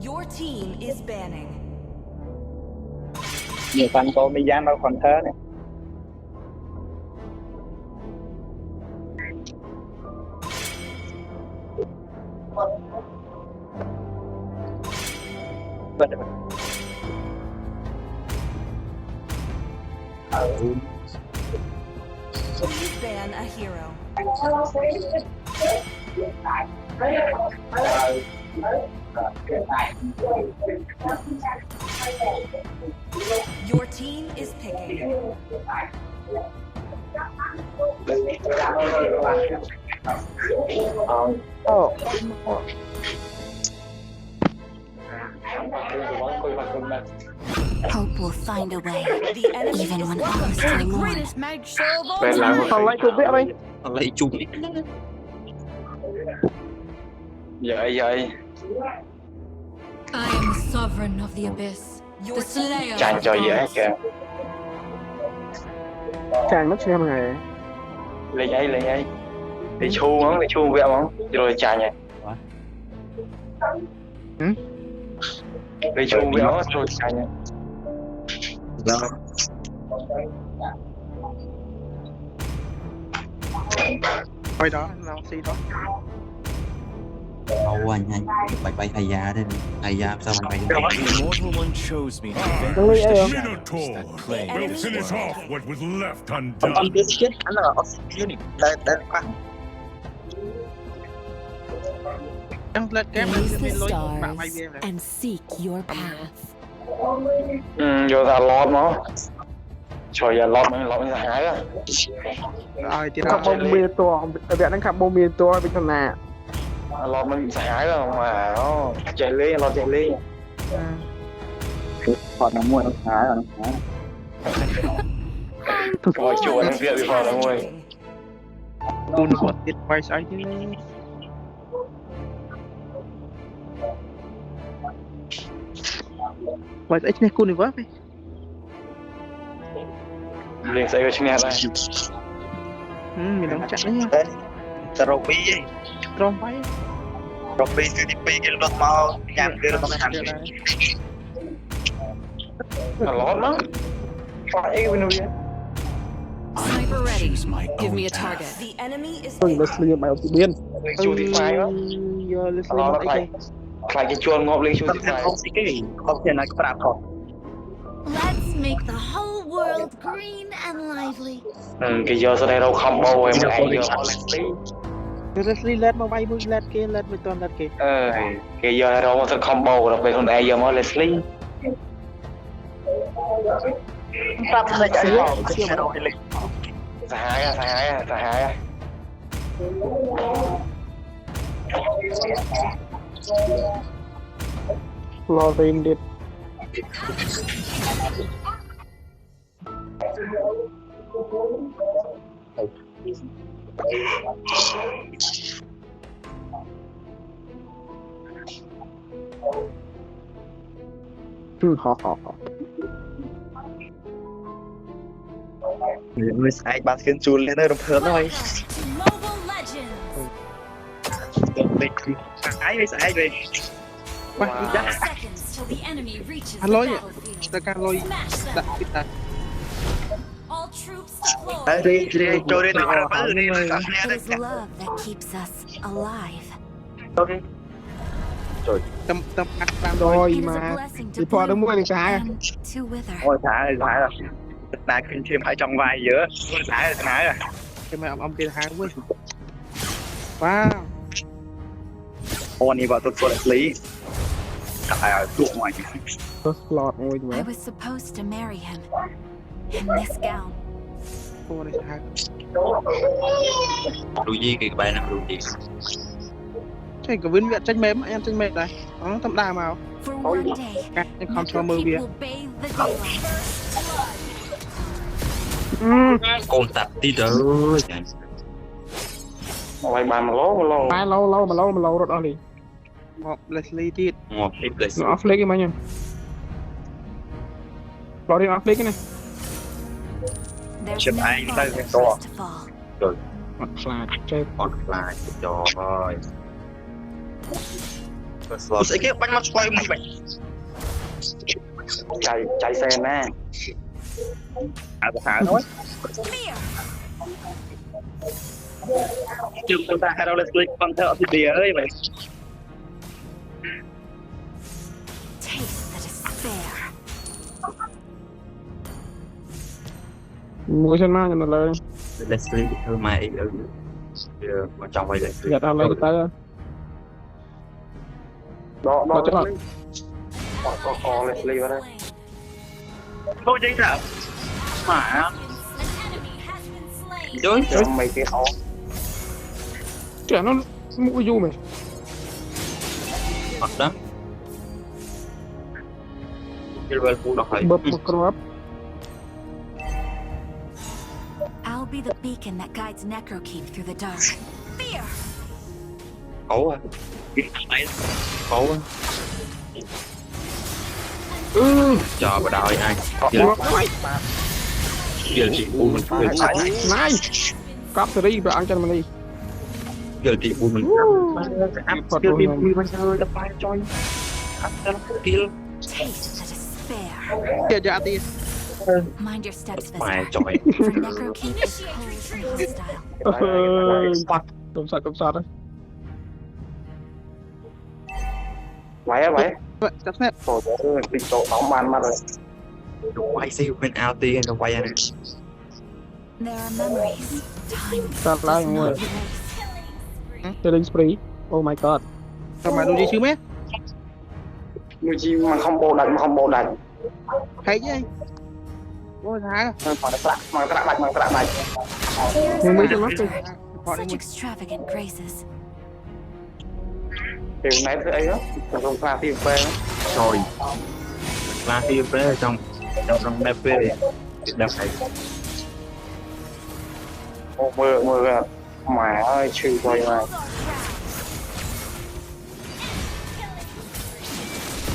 S1: Your team is banning.
S10: Nhiều phần cô bị giam đâu còn thế này.
S1: Please ban a hero. Your team is picking.
S3: Hope will find a way,
S1: The enemy
S3: even
S1: is
S3: when all is forlorn.
S1: greatest mag show of all
S10: Bên lại
S1: time.
S5: Không lấy chụp vẽ đây.
S6: Lấy chung.
S10: Dậy.
S9: I am the sovereign of the abyss, the
S1: Your
S9: slayer
S10: Chàng
S9: of
S10: cho dễ
S9: gods.
S10: kìa.
S5: Chàng nó xem này.
S10: Lấy giấy. Lấy chu vẹo không? Rồi chàng nhỉ. Lấy chu vẹo rồi chàng nhỉ.
S5: Quay đó, nào xí đó.
S6: Đâu anh bay thầy già đây. Thầy già sao mình bay?
S7: The immortal one chose me to
S5: Don't
S7: vanquish
S5: leave
S7: the
S5: it
S7: shadows that plague
S2: We'll
S7: this
S2: finish
S7: world.
S2: off what was left
S6: Ông
S2: undone.
S6: biết chết anh là oxygen đây quá.
S8: Gaze the stars and seek your path.
S10: Vô ta lót nó. Trời ơi, lót mới hái á.
S5: Rồi thì nó bông mì tua, vẽ đangขับบmì tua bên trong nè.
S10: Lót mới hái rồi mà nó chạy lý, lót chạy lý. Họ nó mua nó hái rồi nó hái. Coi chùa nó việc bị phò nó mua.
S5: Cun có tiết quay sai chứ. Quay ít này cun này quá vậy.
S10: Liền xây cái này đây.
S5: Mình đóng chặt đấy nha.
S6: Trophy ấy.
S5: Trophy.
S6: Trophy từ đi pi cái lúc mau nhằm đưa nó thành.
S10: Nó lót nó. Phải cái bên kia.
S9: Sniper ready.
S7: Choose my
S9: Give me
S7: own
S9: a
S7: path.
S9: target.
S1: The enemy is
S5: Let's leave my opinion.
S10: Chu thì phải đó.
S5: Let's
S10: Lót nó
S5: leave
S10: phải. ខ្លាចគេជួលងាប់លេងជួយទីផ្សារ
S9: Let's make the whole world green and lively.
S10: គេយកស្រីរោខំបោឯងមកឯងយក
S5: Leslie លេតមកវាយមួយលេតគេលេតមិនទាន់លេតគេ
S10: គេយករោមកស្រីខំបោដល់ពេលខ្លួនឯងយកមក Leslie ប្រាប់លេចឲ្យសាហាយ
S5: Lauren did.
S10: Người sai bắt kiến chun lên đây đồng thớm thôi.
S1: Mobile Legends.
S10: Sai về.
S1: 5 seconds till the enemy reaches the
S5: Aloy,
S1: battlefield.
S5: ta Aloy
S1: Smash them.
S5: đặt cái ta.
S1: All troops deployed.
S10: Đi cho đến đó.
S3: It is love that keeps us alive.
S5: Tâm ắt tam
S3: It
S5: đôi
S3: is a
S5: mà.
S3: blessing
S5: Thì
S3: to
S5: phò đúng
S3: bloom
S5: rồi xả.
S3: and to wither.
S10: Ôi thả rồi. Ta kinh thêm hai trong vai giữa. Thả rồi.
S5: Cái mà ông kia hàng quá. Wow.
S10: Ôi này vào tôi lý. Tại chuột ngoài.
S5: First Lord ôi
S3: I
S5: mà.
S3: was supposed to marry him in this gown.
S5: Cô này hàng.
S10: Đủ gì cái bài nào đủ gì.
S5: Cái vinh viện tranh mềm em tranh mềm này. Nó tầm đà màu.
S3: For one day,
S5: Các không cho mơ
S3: Necrokeep
S5: bia.
S3: will bathe the daylight.
S10: Con tập tí đỡ. Ngoài bàn mà lố.
S5: Ai lâu rồi đó đi. Ngọc Leslie tiết.
S10: Ngọt ít lấy.
S5: Nó off flick cái mà nhỉ. Rồi đi off flick cái này.
S3: There's
S10: Chụp
S3: no
S10: ảnh
S3: father
S10: tay
S3: first
S10: to.
S3: of all.
S5: Mặt flag chơi.
S10: Còn lại cho thôi. Sẽ kia bánh mắt quay một bệnh. Chạy xe nè. Thả thôi. Chừng chúng ta hay đâu lên click con thợ thì đìa ơi mày.
S3: Taste the despair.
S5: Mua chân ma cho nó lên.
S10: Leslie thưa mày ở bên trong quay Leslie.
S5: Giật lên tới. Đó cho bạn.
S10: Có Leslie vào đây. Thôi chính sao? Mà
S1: An enemy has been slain.
S10: đối cho mày cái áo.
S5: Trẻ nó mũi du mày.
S10: Mặt đó. Cái bên phụ đọc hay.
S5: Bập một con ấp.
S3: I'll be the beacon that guides Necrokeep through the dark. Fear!
S10: Ấu à. Ấu à. Chờ bà đợi ai. Giờ chị buồn mình cười chạy.
S5: Này. Cắp từ đi rồi ăn cho mình đi.
S10: Giờ chị buồn mình áp Phật đi bây giờ đập bài cho áp cho nó kia.
S3: Taste the despair.
S5: Kìa dạ đi.
S3: Mind your steps this
S10: Mày
S3: time.
S10: trời.
S3: For Necrokeep is cold and hostile.
S5: Cầm sạt đấy.
S10: Vậy.
S5: Chắc nét.
S10: Trời ơi, tình tổ bóng bàn mà rồi. Quay siêu bên ao tiên rồi quay này.
S3: There are memories. Time
S5: Sạt lại
S3: does
S5: người.
S3: not erase.
S5: Killing spree. Oh my god. Sao mà đuôi đi chứ mẹ?
S10: Người chi mà không bồ đánh.
S5: Thấy chứ. Ôi hả?
S10: Mà cái đánh.
S5: Mình mới cho mắt đi.
S3: Such extravagant graces.
S10: Điều này thế ấy đó. Không pha phim phê đó. Rồi. Pha phim phê ở trong đẹp phê đi. Đẹp này. Ô mưa mà ơi chư coi mà.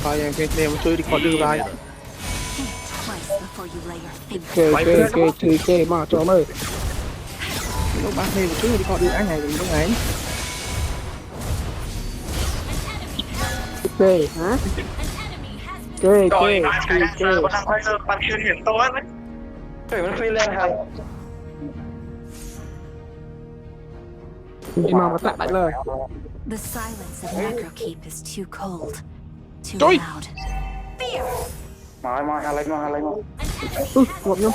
S5: Thôi cái này mà chơi đi còn đưa lại.
S3: Think twice before you lay your finger.
S5: Kê mà cho mơ. Nó bác này một chút đi còn đưa anh này đúng ngày. Kê hả? Kê.
S10: Bạn chưa hiểm tôi ấy. Trời nó phi lên hả?
S5: Đi mà bắt lại lời.
S3: The silence of Necrokeep is too cold, too
S5: Trời.
S3: loud.
S10: Mọi hai lấy mà
S5: Ngộp nhung.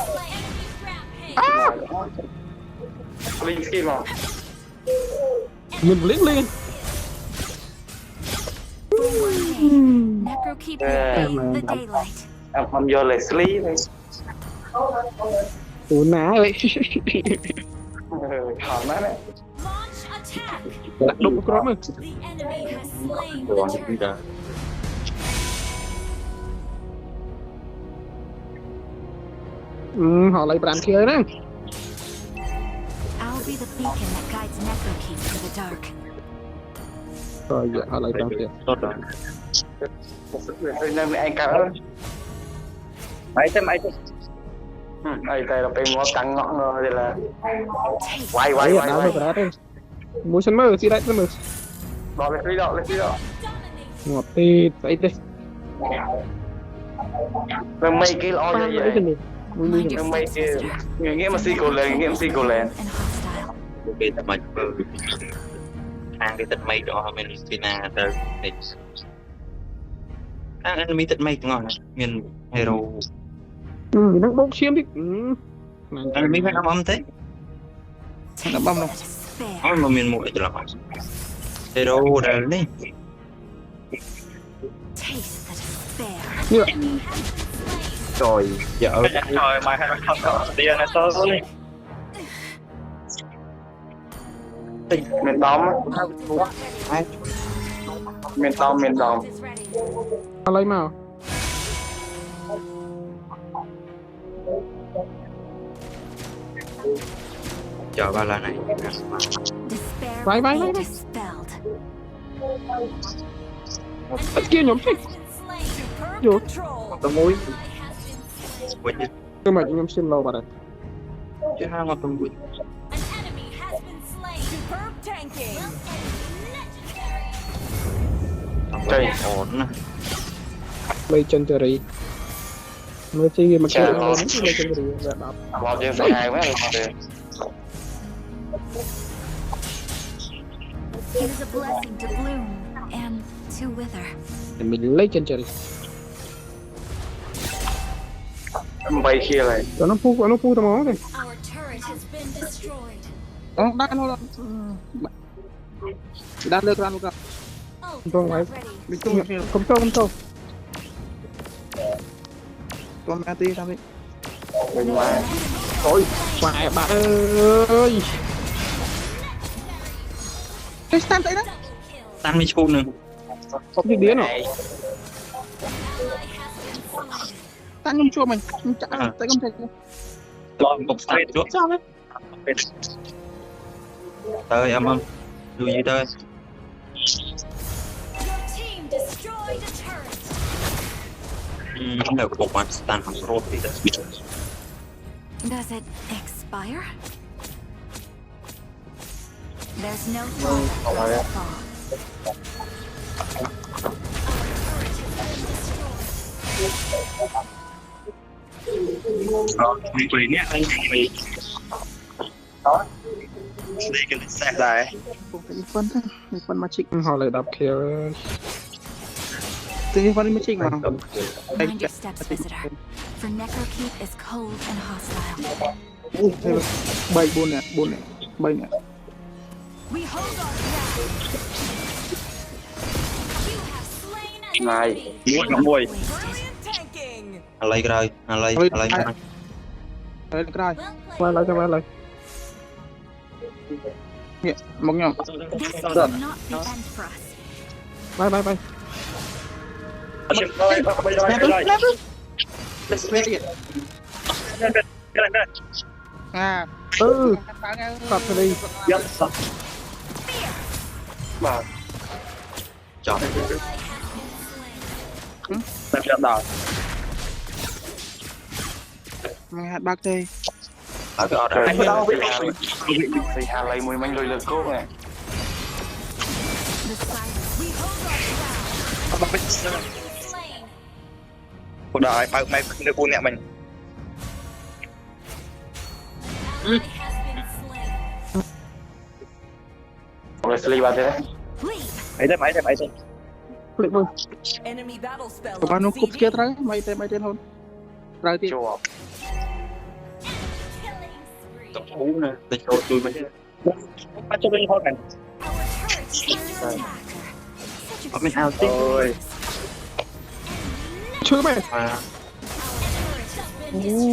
S10: linh skin mà
S5: Mình liếc lên.
S3: For one day, Necrokeep will bathe the daylight.
S10: em vô lại sleep đi
S5: Ủa ná vậy.
S10: thoải mái đấy
S1: Launch attack.
S5: Đụng một con mà.
S1: The enemy has slain the turret.
S5: Họ lấy bàn kia đó.
S3: I'll be the beacon that guides Necrokeep through the dark.
S5: Rồi giờ họ lấy bàn kia.
S6: Tốt rồi.
S10: nên anh cả mấy thế đây là bên ngõ tăng ngọn rồi thì là quay
S5: Đấy là đá rồi đấy. Muốn sân mơ, xin đấy sân mơ.
S10: rồi lên đi đó
S5: Ngọt tít, vậy tít.
S10: rồi mấy cái lo
S5: Ba
S10: như
S5: lấy cái
S10: vậy
S5: gì? Muốn đi
S3: Mind
S10: rồi
S3: your
S10: mấy
S3: steps,
S10: cái
S3: visitor.
S10: nghĩa mà si cổ lên nghĩa mà si cổ lên
S3: And hostile.
S6: Bây giờ mình hàng cái tận mây cho mình xin tới enemy tận mây ngon miền hero
S5: Nó bốc xiêm đi.
S6: enemy phải âm thế
S3: Taste
S6: băm
S3: the
S6: đâu
S3: despair.
S6: mà miền mũi cho lắm hero rồi đấy
S3: Taste the despair.
S5: Như vậy.
S6: rồi vợ
S10: rồi mà đi này tôi miền tóm miền tóm
S1: Is ready.
S5: Họ lấy màu.
S6: chờ ba la này
S3: Despair
S5: Bye, bye,
S3: will
S5: bye,
S3: be
S5: bye.
S3: dispelled.
S5: Ở kia nhóm xích.
S1: Superb
S5: Vô.
S1: control.
S6: tao muối
S1: Has been slain.
S6: quên chứ
S5: Cơ mà nhóm xin lâu bà đây.
S6: chứ hai ngọt tôm muối
S1: An enemy has been slain. Superb tanking. Legendary.
S6: thằng ổn nè
S5: Legendary. Mới chi mà kia lên Legendary là đọc.
S10: lo cho sai hai quá lo được
S3: It is a blessing to bloom and to wither.
S5: Thì mình Legendary.
S10: bay kia này
S5: Cho nó phu tao mó kìa.
S1: Our turret has been destroyed.
S5: Đan thôi. Đan được ra luôn cả. Không phải.
S1: Ready.
S5: Không cho. Con mẹ tí ra đi.
S10: đừng qua
S5: Ôi, phải bạn ơi. Cái stand đấy đó.
S6: tan mi chun nữa
S5: Không gì biến rồi.
S1: Ally has been slain.
S5: Tan không chua mình. Không chả tay không thể.
S6: còn một sai chút
S5: Sao đấy?
S6: tới âm dù gì tới
S1: Your team destroyed a turret.
S6: không được một mặt tan hàng rốt thì đã bị
S3: Does it expire? There's no thought of the fall.
S10: quỷ nhé anh quỷ đó đi cái xe lại
S5: Không phải phân thôi. Phân mà chích. Họ lại đập kia. Từ phân mà chích mà.
S3: Mind your steps, visitor. For Necrokeep is cold and hostile.
S5: Bay buôn nè. Bay nè.
S1: We hold our ground. You have slain an
S10: này
S1: enemy.
S10: muối nó muối
S1: Brilliant tanking.
S6: lấy rồi lấy
S5: Ôi,
S6: lấy
S5: ai- Đây cái này.
S1: Well played.
S5: Quay lại. Nè, một nhom.
S3: This is not the end for us.
S5: Bay. À. Thật rồi đi.
S10: mà
S6: chọn
S10: tập trận đỏ
S5: Nghe bác đây.
S6: ở cái order
S10: trời
S6: này
S10: đâu bị hà lấy mùi manh rồi lực cốt này
S3: The silence.
S1: We hold our ground. Slain.
S10: cuộc đời bao mày được buôn mẹ mình
S1: Ally has been slain.
S10: rồi sleep vào thế đấy
S3: Leave.
S10: ấy đây máy đây máy đây
S5: ភ្លេចមើល
S1: Enemy battle spell.
S5: ប្រហែលនោះគប់ជាត្រូវមិនទេហូនត្រូវទៀត
S10: chùa tập thú nè để cho tôi mấy cái bắt cho bên thôi cảnh ở bên ao tiếp ơi
S5: ឈឺមែន
S10: à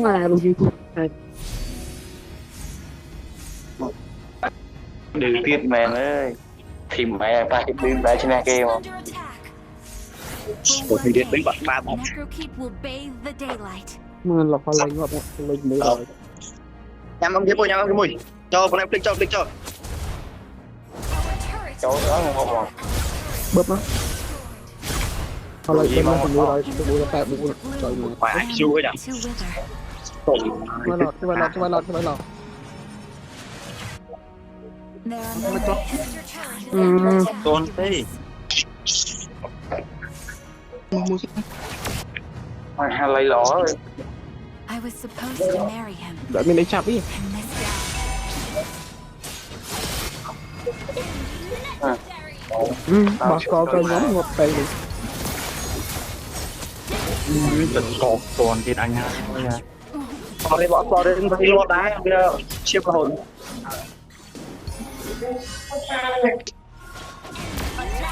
S5: ណាលោកយី
S10: đường tiết mèn ơi thì mẹ ta cái đường bé trên kia mà tôi thì đến bạn ba bóng
S3: Necrokeep will bathe the daylight.
S5: មើលលោកលេងងាប់លេងមើលដល់
S10: nhắm ông nhắm ông cái mùi cho con em click cho cháu đó không không
S5: បឹបណាហើយលេងមកទៅដល់ទៅតែបុកចូលមក
S10: phải siêu ấy nhỉ
S3: To wither.
S5: មកឡត់ទៅឡត់
S3: There are no inhibitor charges.
S10: tôn thế
S5: មកមួយ
S10: hay lấy lỏ rồi
S3: I was supposed to marry him,
S5: ដល់មានអីចាប់នេះ
S3: and this guy.
S5: បោះកលទៅខ្ញុំងាប់ទៅនេះ
S10: tình cột toàn tiền anh ha còn đây bỏ vào đây thấy lót đá bây giờ chiếc hồn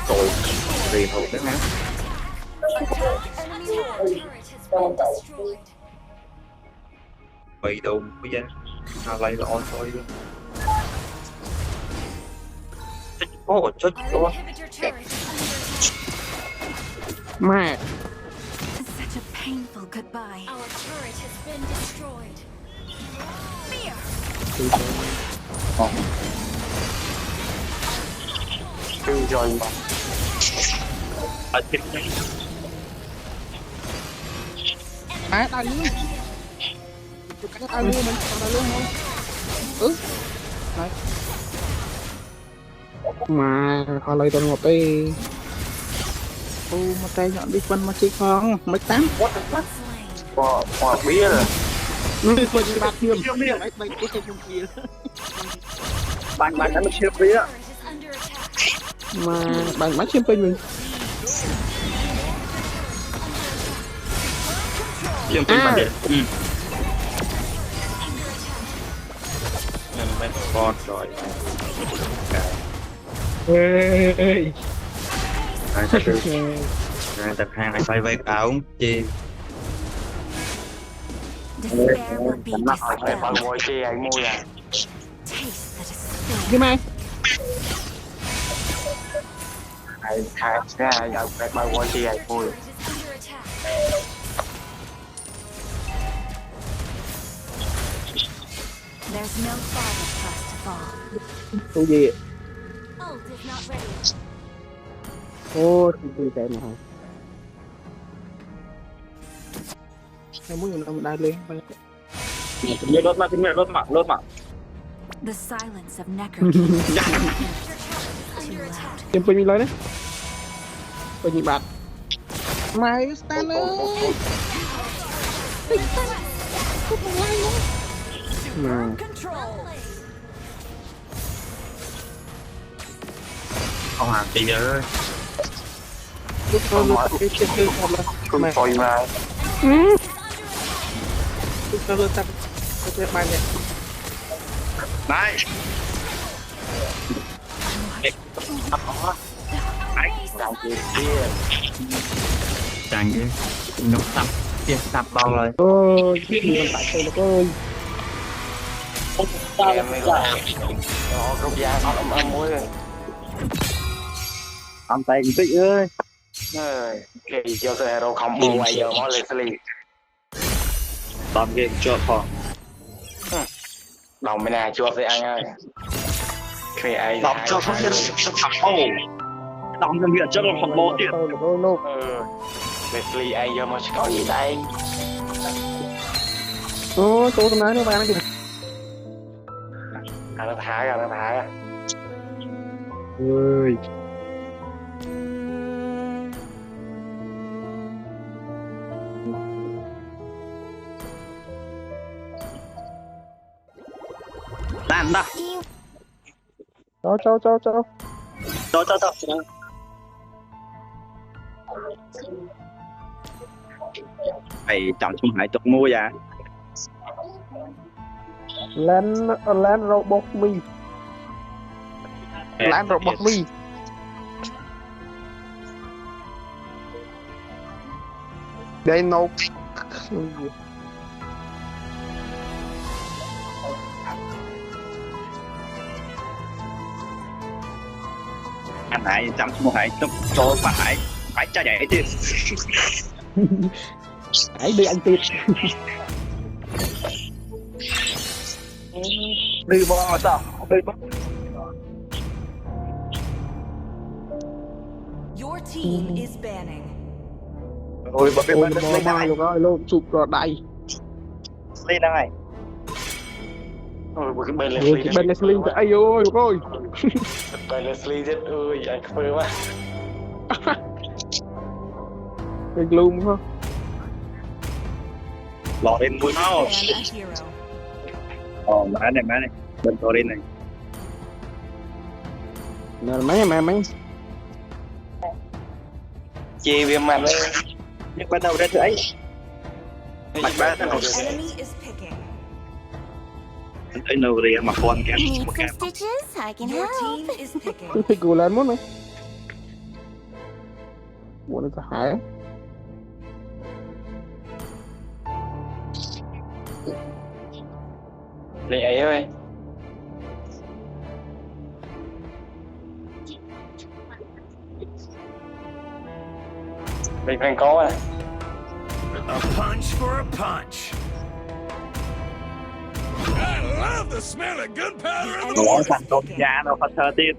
S10: rồi vì hồn đấy nè vậy đâu bây giờ lấy lọ thôi ô chết quá
S5: mẹ
S3: Such a painful goodbye.
S1: Our turret has been destroyed.
S3: Fear.
S10: kêu rồi mà ở trên đây
S5: តែដល់លឿនទៅកាត់ដល់លឿនមិនដល់លឿនហ៎ម៉ែហើយឡើយទៅងាប់ទេអូមកតែយកឌីប៉ុនមកជីកផងមិនតាម
S10: quả bia rồi
S5: នេះធ្វើជាបាត់ធៀមអីបែកទៅខ្ញុំជា
S10: bạn bạn đã được chiếc bia
S1: Turret is under attack.
S5: មកបាញ់មកឈាមពេញវិញ
S10: chiếc bia bạn điện nên mấy con rồi
S5: អេអេ
S10: ai ta được ai ta hàng ai phải vay áo chi
S3: Despair will be
S10: nó phải phải
S3: dispelled.
S10: ngồi chi ai mua à
S3: Taste the despair.
S5: គេម៉ែ
S10: ai khai ra ai ở phải bao ngồi chi ai mua
S1: Turret is under attack.
S3: There's no farther for us to fall.
S5: ទូយី
S1: Ult is not ready.
S5: អូទីតែមកហើយតែមួយខ្ញុំដើរលេងបែប
S10: nhớ đốt mà đốt mà
S3: The silence of Necrokeep is too loud.
S5: ខ្ញុំពេញវិញឡើយណាពេញវិញបាត់ម៉ែស្តានអើយម៉ែ
S1: Control.
S10: không hàng tí ơi
S5: ទុកទៅគេជិះគឺអត់ឡើយ
S10: không coi mà
S5: ទុកទៅតាទៅបាននេះ
S10: này chẳng chứ nó sắp kia sắp bao rồi
S5: អូយពីមិនបាច់ទៅលោកអើយ
S10: em mới là nó rút da ông muối rồi ông tay tích ơi cái cho tôi hero không mua ngoài giờ nó lên xử lý tóm game cho phòng đồng bên này cho sẽ anh ơi khi ai đọc cho không biết thằng ô đóng cho miệng cho nó phòng bố điện
S5: ទៅលោកអើយលោក
S10: về xử lý ai giờ mà có gì đây
S5: អូចូលដំណើរនេះបានទេ
S10: nó thả ra
S5: អើយ
S10: đàn đó
S5: ចូល
S10: Mày chọn chung hải tục mua à?
S5: Land robot me. Land robot me. Đây no.
S10: Anh Hải chọn chung hải tục cho bạn Hải phải cho vậy chứ.
S5: Hãy đi ăn tiệc.
S10: Đi bò sao? Đi bò.
S1: Your team is banning.
S10: Ôi bò bên
S5: Mai luôn rồi luôn chụp rồi đầy.
S10: Lên này. Ôi bên
S5: Bên Leslie thì ai ơi ôi.
S10: bên Leslie rất ơi anh phơi quá.
S5: Bên luôn hả?
S10: Lọt lên mũi máu.
S1: Ban a hero.
S10: Má này bên tôi lên này.
S5: Nè mấy
S10: Chê viêm mặt lên. Nhưng bắt đầu ra thứ ấy. Mặt ba nó
S1: Enemy is picking.
S10: thấy đâu rồi mà con kém
S3: Need
S10: một
S3: some
S10: kém.
S3: stitches? I can
S1: Your
S3: help.
S1: team is picking.
S5: Tôi thích cô lên muốn này. Muốn nó hại.
S10: Lên ấy ơi. Mình phải có à.
S2: A punch for a punch. I love the smell of gunpowder in the
S10: Nó
S2: morning.
S10: thành công da nó phát thơ tiếp.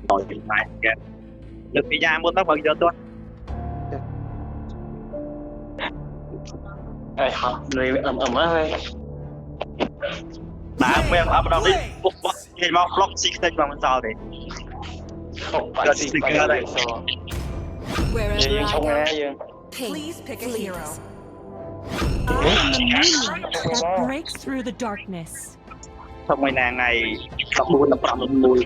S10: Rồi thì này kìa. Lực cái da muốn tóc bằng giờ tôi. Ê học người ẩm á thôi. Đã quen ẩm đâu đi. Cái móc block xích tên bằng bên sau thì. Không phải xích tên ở đây.
S1: Wherever I
S10: Không
S1: go,
S10: nghe dương.
S1: please pick a hero.
S9: I am the moonlight that breaks through the darkness.
S10: Xong rồi nàng này tập buôn tập phạm mùi.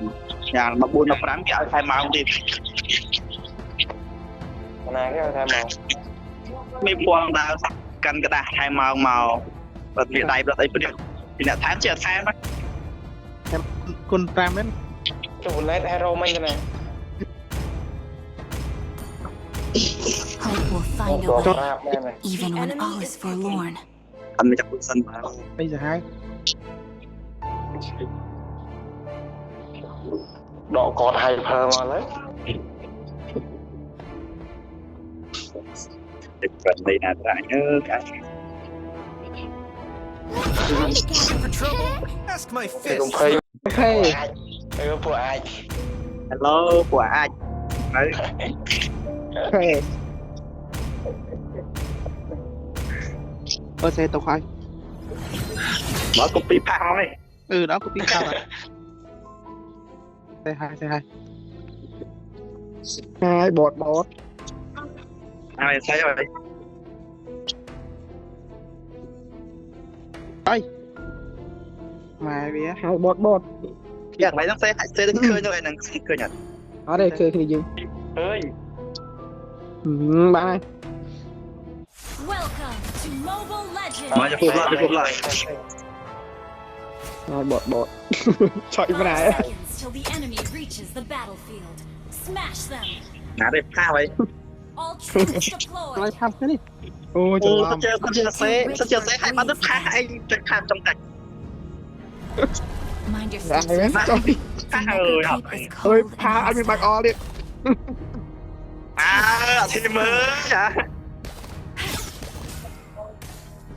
S10: Nhà mà buôn tập rắn kéo thay màu đi. Nàng kéo thay màu. Mấy buôn ta cần cái đá thay màu. Và việc này là đây thì là tháng chưa tháng đó.
S5: Em con tram đến.
S10: Cái buôn lấy hero mấy cái này.
S3: Hope will find a way, even when all is forlorn.
S10: Anh mới chắc buôn sân mà.
S5: Bây giờ hai.
S10: Độ cọt hay phơ mà lấy. Đừng cần đây là lại nhớ cái.
S7: For trouble? Ask my fist.
S5: Ok.
S10: Của ai? Hello, của ai? Đấy.
S5: Ok. Xe tàu khai.
S10: Mở công ty phao này.
S5: Ừ đó cũng biết sao rồi. Xe hai. Hai bọt.
S10: Ai thấy rồi.
S5: Ơi. Mà bia hai bọt.
S10: Dạ mấy thằng xe đứng khơi như vậy nè, khơi nhật.
S5: Ở đây khơi cái gì?
S10: Ơi.
S5: Bạn ơi.
S1: Welcome to Mobile Legends.
S10: Nói cho phục lại.
S5: Hai bọt. Trời cái này.
S1: Seconds till the enemy reaches the battlefield. Smash them.
S10: Nã đây pha vậy.
S1: All troops
S5: Nói
S1: deployed.
S5: thăm cái đi. Ôi trời ơi.
S10: Sao chơi xe hai bắn đứt pha anh chạy pha trong cảnh.
S3: Mind your
S5: Dạ
S3: stitches.
S5: em trời.
S3: The
S10: Ơi,
S3: necro keep is
S5: Ơi
S3: cold
S5: pha
S3: and
S5: anh bị
S3: hostile.
S5: bạc o đi.
S10: À, thêm mới hả?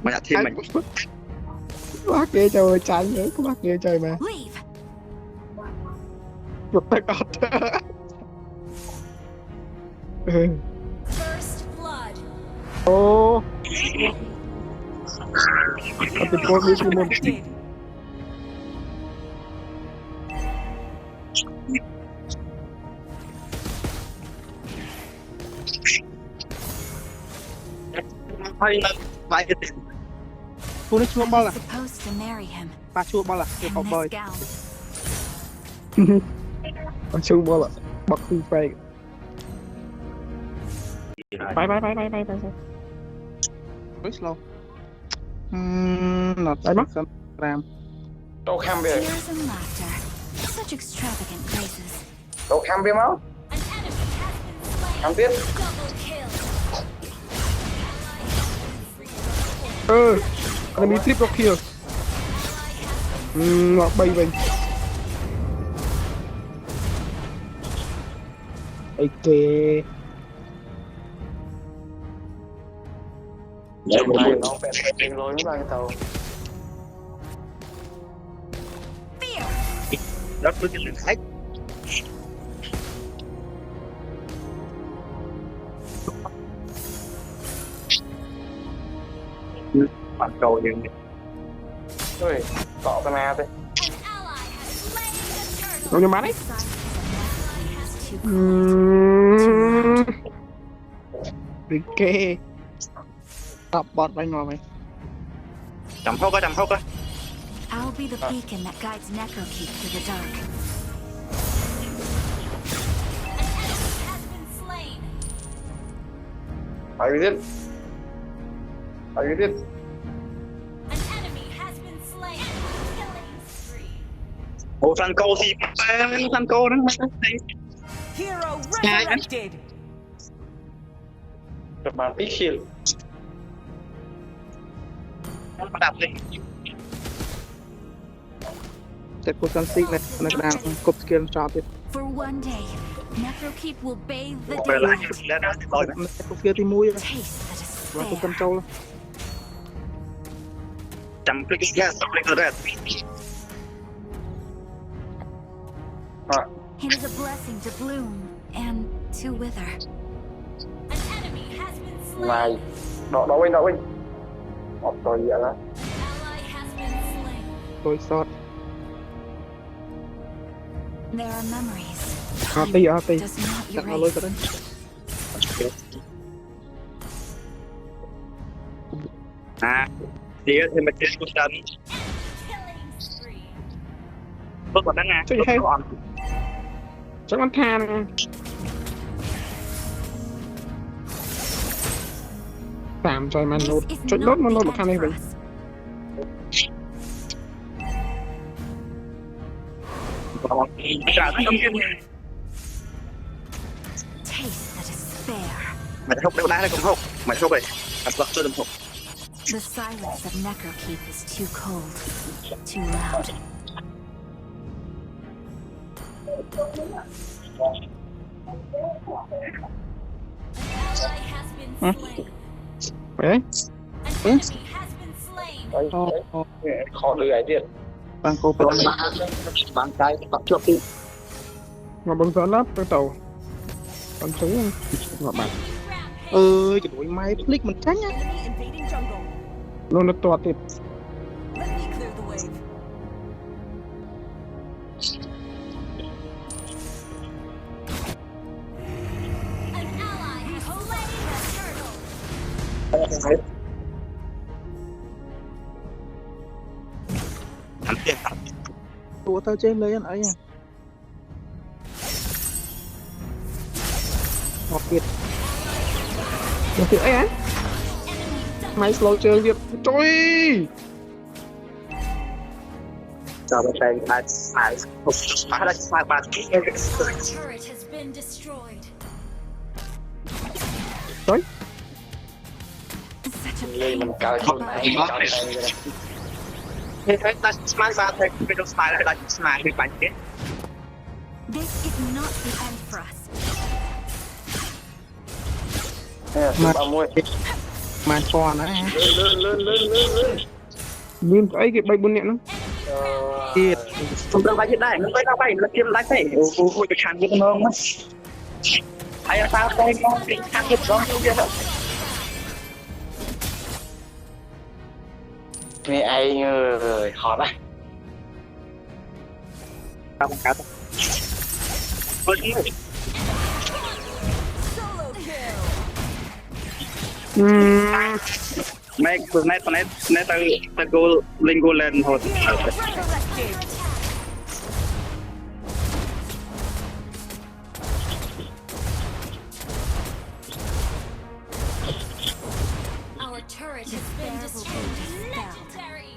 S10: Mà đã thêm mình.
S5: Bác kia trời tránh nữa, có bác kia trời mà.
S3: Leave.
S5: Chụp tay cọt.
S1: First blood.
S5: Ô. Có tình con đi một.
S1: Infected.
S10: Hay là vài cái
S5: Cô nó chua bao
S3: I'm
S5: là.
S3: supposed to marry him.
S5: Ba chua bao là. Chua
S3: In
S5: bao
S3: this
S5: bơi.
S3: gown.
S5: Ba chua bao là. bật phi phê bay slow nó tay mất làm
S3: Tears and laughter. Such extravagant graces.
S10: đâu kham viêm máu
S1: An enemy has been slain.
S10: kham tiếp
S1: Double kill.
S5: enemy triple kill ngọt bay mình ok
S10: nó phải tiền rồi mấy ba cái tàu rất là những khách bạn cầu những ơi tỏ cái ma thế
S5: đâu cho má đấy ok tập bọt bay ngồi mày
S10: chấm hốc á
S3: I'll be the beacon that guides Necrokeep through the dark.
S10: Are you dead? Are you dead?
S1: An enemy has been slain. Killing spree.
S10: Ô thằng cô thì thằng cô đó
S9: Hero resurrected.
S10: các bạn biết shield nó đạp đi
S5: Set position sig này đang cúp skill shot tiếp
S3: For one day, Necrokeep will bathe the
S10: về lại
S3: daylight.
S10: lên đó thì thôi
S5: cúp skill thì mũi
S3: Taste the
S5: và cúp
S3: despair.
S5: control
S10: chấm click ra
S3: It is a blessing to bloom and to wither.
S1: An enemy has been slain.
S10: này đó bên một rồi vậy đó
S1: An ally has been slain.
S5: tôi shot
S3: There are memories.
S5: RT
S3: Does not
S5: đặt vào lôi
S3: erase.
S5: cái đấy
S10: đi thì mình chơi một trận
S1: Killing spree.
S10: bước vào đó nha
S5: chắc con tha nè tạm rồi mà nốt
S3: This is
S5: chốt
S3: not
S5: nốt nó
S3: the
S5: nốt một
S3: end
S5: khăn này
S3: for
S5: vậy
S3: us. Taste the despair.
S10: mày hút đâu đá đây cũng hút mày hút đi mày lật cho đừng hút
S3: The silence of Necrokeep is too cold, too loud.
S1: Ally has been slain.
S5: vậy
S1: An enemy has been slain.
S10: khó đưa ai biết
S5: bằng cô phải
S10: bạn cái bắt chuột đi
S5: mà bằng gió lắp cái tàu con súng ngọt bạn
S1: Rampage.
S5: ơi cái đuổi máy click mình tránh á
S9: Enemy invading jungle.
S5: nó to tiếp
S9: Let me clear the way.
S1: An ally has slain the turtle.
S10: thằng tiền
S5: tụi tao trên lấy anh ấy à ngọt kiệt ngọt kiệt ấy á máy slow chơi việc trôi
S10: cho bạn thấy ai phá ra phá ba
S1: Turret has been destroyed.
S5: rồi
S3: Such a
S10: lên mình
S3: pain.
S10: cao hơn này thế thấy ta smart ra thấy cái đồ smart là smart bị bắn chết
S3: This is not the end for us.
S5: mà con á
S10: lên
S5: luôn ấy cái bay bún nhẹ nó kiệt
S10: không đâu bay chết đây nó bay đâu bay nó kiếm lái thế ôi cái khăn cái nông á ai sao đây con cái khăn cái con như vậy nghe ai người họ đây tao không cá
S9: Solo kill.
S10: mày tao go lên thôi
S9: Resurrected.
S1: turret has been destroyed. Legendary.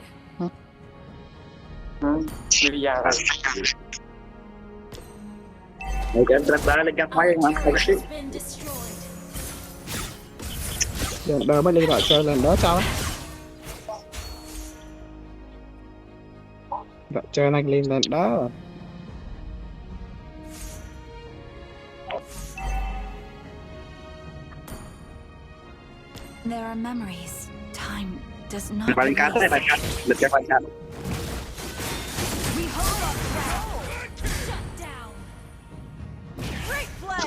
S10: Bây giờ người ta đã lên cái máy mà không biết
S5: lần đỡ mới lên gọi chơi lần đó sao gọi chơi này lên lần đó
S3: There are memories. Time does not.
S10: bạn cá thế này cá lịch cho bạn cá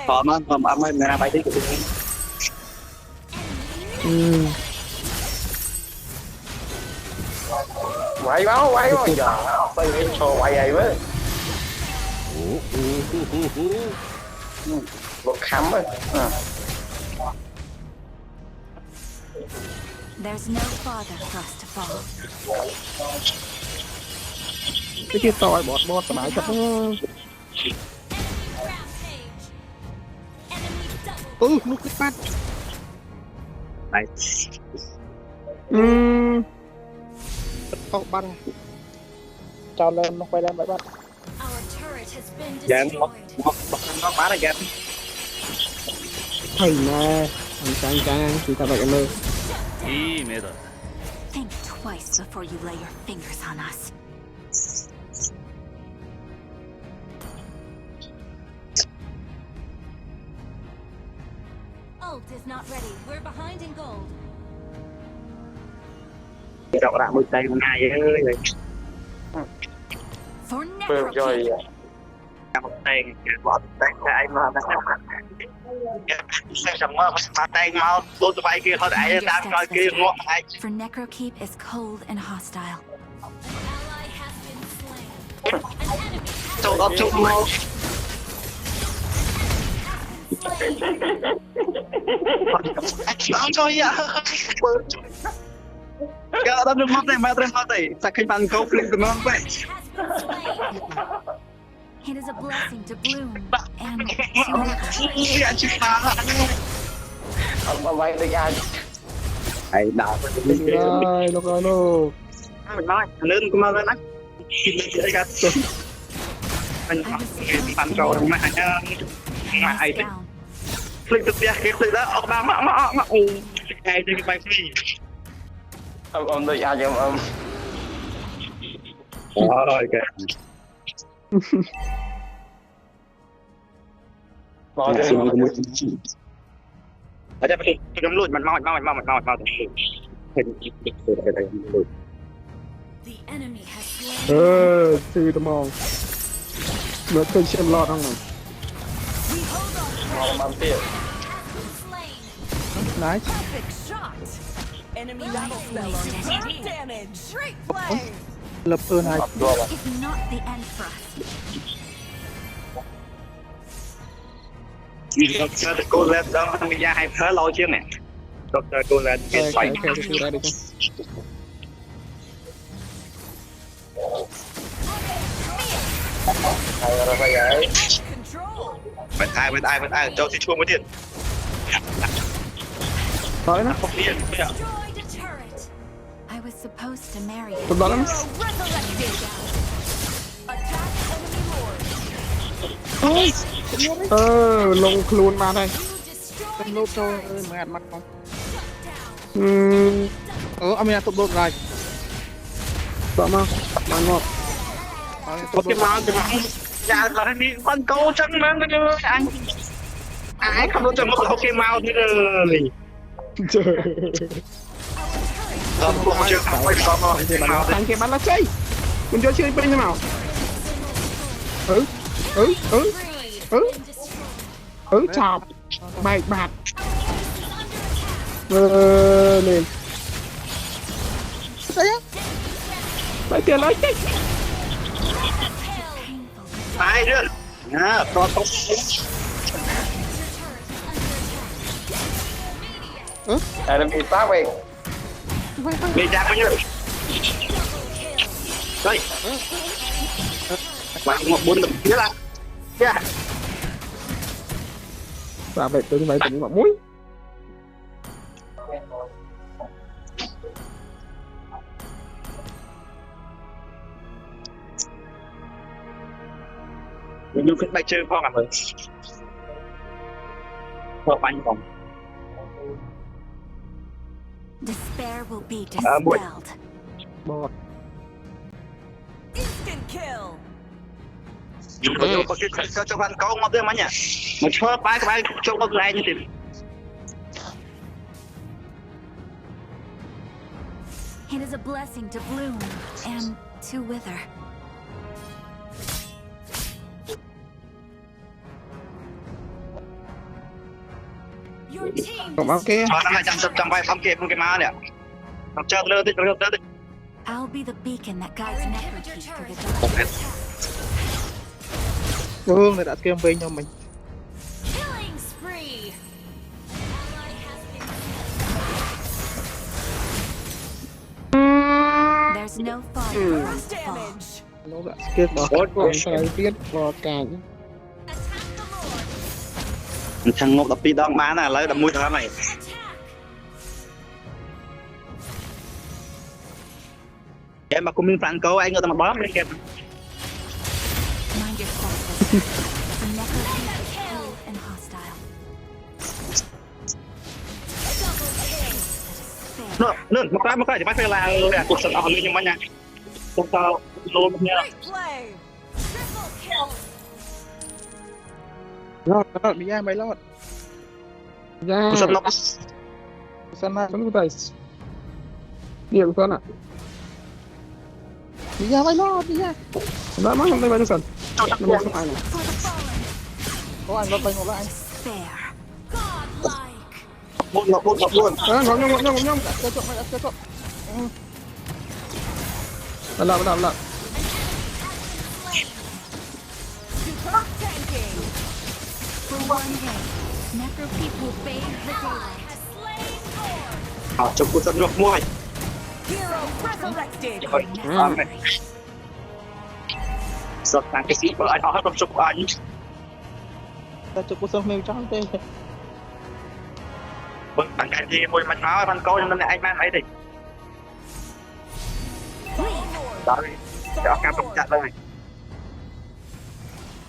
S10: tóm ấm ấy là bài tiếng của tôi
S11: quay báo giờ tôi đi cho quay ấy với một khám ấy
S3: There's no farther for us to fall.
S5: cái kia tỏi bọt bãi chắc lúc cái phát
S10: này
S5: băng cho lên nó quay lên bãi bắt
S10: dạ nó phá ra kìa
S5: thầy nè thằng trang chỉ ta vậy em ơi
S3: Think twice before you lay your fingers on us.
S1: Ult is not ready. We're behind in gold.
S10: đọc lại một tay ngày ơi
S3: For necro
S11: rồi
S10: một tay bỏ tay cái mà xem sầm mơ mà tay mau tôi bay kia thôi ai đang coi kia ngọn ai
S3: For necro keep is cold and hostile.
S1: Ally has been slain. An enemy has
S10: châu đó châu mau Ang kaya. Kaya alam mo matay. Sakay pan ko flip naman pa.
S3: It is a blessing to bloom and
S10: Iya cita.
S11: ông bay đi ai
S10: Ay daw.
S5: Ay lo ano
S10: Mình nói lên cũng mau lên á. Cái cái mình pan ko mà ai đấy. Flip được dia cái flip đó ở ba mà ai đi bay free.
S11: ông đi ai ông
S10: Rồi kìa.
S11: nói đi
S10: Ở đây tôi đấm lùi mình mau.
S1: The enemy has slain.
S5: từ tầm mong nó tôi xem lo không này
S1: We hold on.
S11: ông ăn tiền
S1: Slain.
S5: nice
S9: Perfect shot. Enemy double spell on me. Damage. Great play.
S5: lập ơn hai
S3: is not the end for us.
S10: Doctor cô lên đó mình ra hay phớ lôi chứ nè. Doctor cô lên cái xoay.
S5: cái ra đi
S11: hay rồi bây giờ
S1: Control.
S10: Bên ai cho thì chua một tiền.
S5: tới nó
S10: Không điên bây giờ.
S1: Destroyed a turret.
S3: I was supposed to marry you.
S5: tụi đó lắm
S1: Resurrected. Attack enemy lord.
S5: lông luôn mà đây
S1: You destroyed
S5: con
S1: a
S5: lốt cho
S1: turret.
S5: mày ăn mắt không
S1: Shut down.
S5: ông tụt đột rồi sợ mà ngọt
S10: Pokemon thì mà ra khỏi đi con câu chân mà anh. Ai không có cho một Pokemon nữa rồi.
S5: trời
S10: Không có chưa phải có
S5: thằng kia bắn lá chơi mình cho chơi bên nào chọc mày bạt lên sao á lấy tiền lấy cái
S10: Ai nữa. À, có không.
S11: enemy phát về
S10: Bị ra bao nhiêu? Đây. Bạn một bốn đồng kia là. Yeah.
S5: và về tương vậy cũng mà muối
S10: dùng cái bay chơi phong à mày phong bánh không
S3: Despair will be dispelled.
S5: Bọt.
S1: Instant kill.
S10: dùng cái cho bạn câu ngon thế mà nhỉ mà cho bài cho con lại như thế
S3: It is a blessing to bloom and to wither.
S1: Your team
S5: Còn bao kia.
S10: cho nó lại trong bài phong kia má nè nó chơi lơ đi
S3: I'll be the beacon that guides
S1: Our
S3: Necrokeep
S1: inhibitor
S3: through the
S1: turret
S3: dark.
S1: under attack.
S5: Hương này đã kêu về nhau mình.
S1: Killing spree. Ally has been
S3: There's no farther for us to fall.
S1: damage.
S5: Nó đã kêu bỏ còn thời tiết bỏ càng.
S1: Attack the Lord.
S10: thằng ngọc đập đi đong má này lấy đập mũi thằng này
S1: Attack.
S10: em mà cũng miếng phản câu anh người ta mà bóp lên kìa
S3: Mind your forces. The Necrokeep is cold and hostile.
S10: nữa một cái thì bắt phải là cuộc sống ở như mà nha cuộc tao luôn nha
S1: Great play. Triple kill.
S5: Lọt bị ra mày lọt. Ra.
S10: cuộc sống nó
S5: Sana con tay. Điểm con ạ. Bị ra mày lọt bị ra. Đã mắc hôm nay bao sần. Nó không ai này.
S3: For the fallen.
S5: Có anh bắt tay ngồi lại.
S3: Despair.
S1: Godlike.
S10: ngọc luôn
S5: Ngọc nhông. Cho chọn. Làm.
S1: Super tanking.
S3: For one day, Necrokeep will bathe the daylight.
S1: Has slain Lord.
S10: trong cuộc sống ngọc môi
S1: Hero resurrected.
S10: rồi sắp tăng cái gì của anh họ trong chụp anh
S5: Ta cho cô xong mèo trắng tê.
S10: bằng cái gì môi mặt áo anh câu nên anh mang thấy đi đó đi cho cam trong chặt lên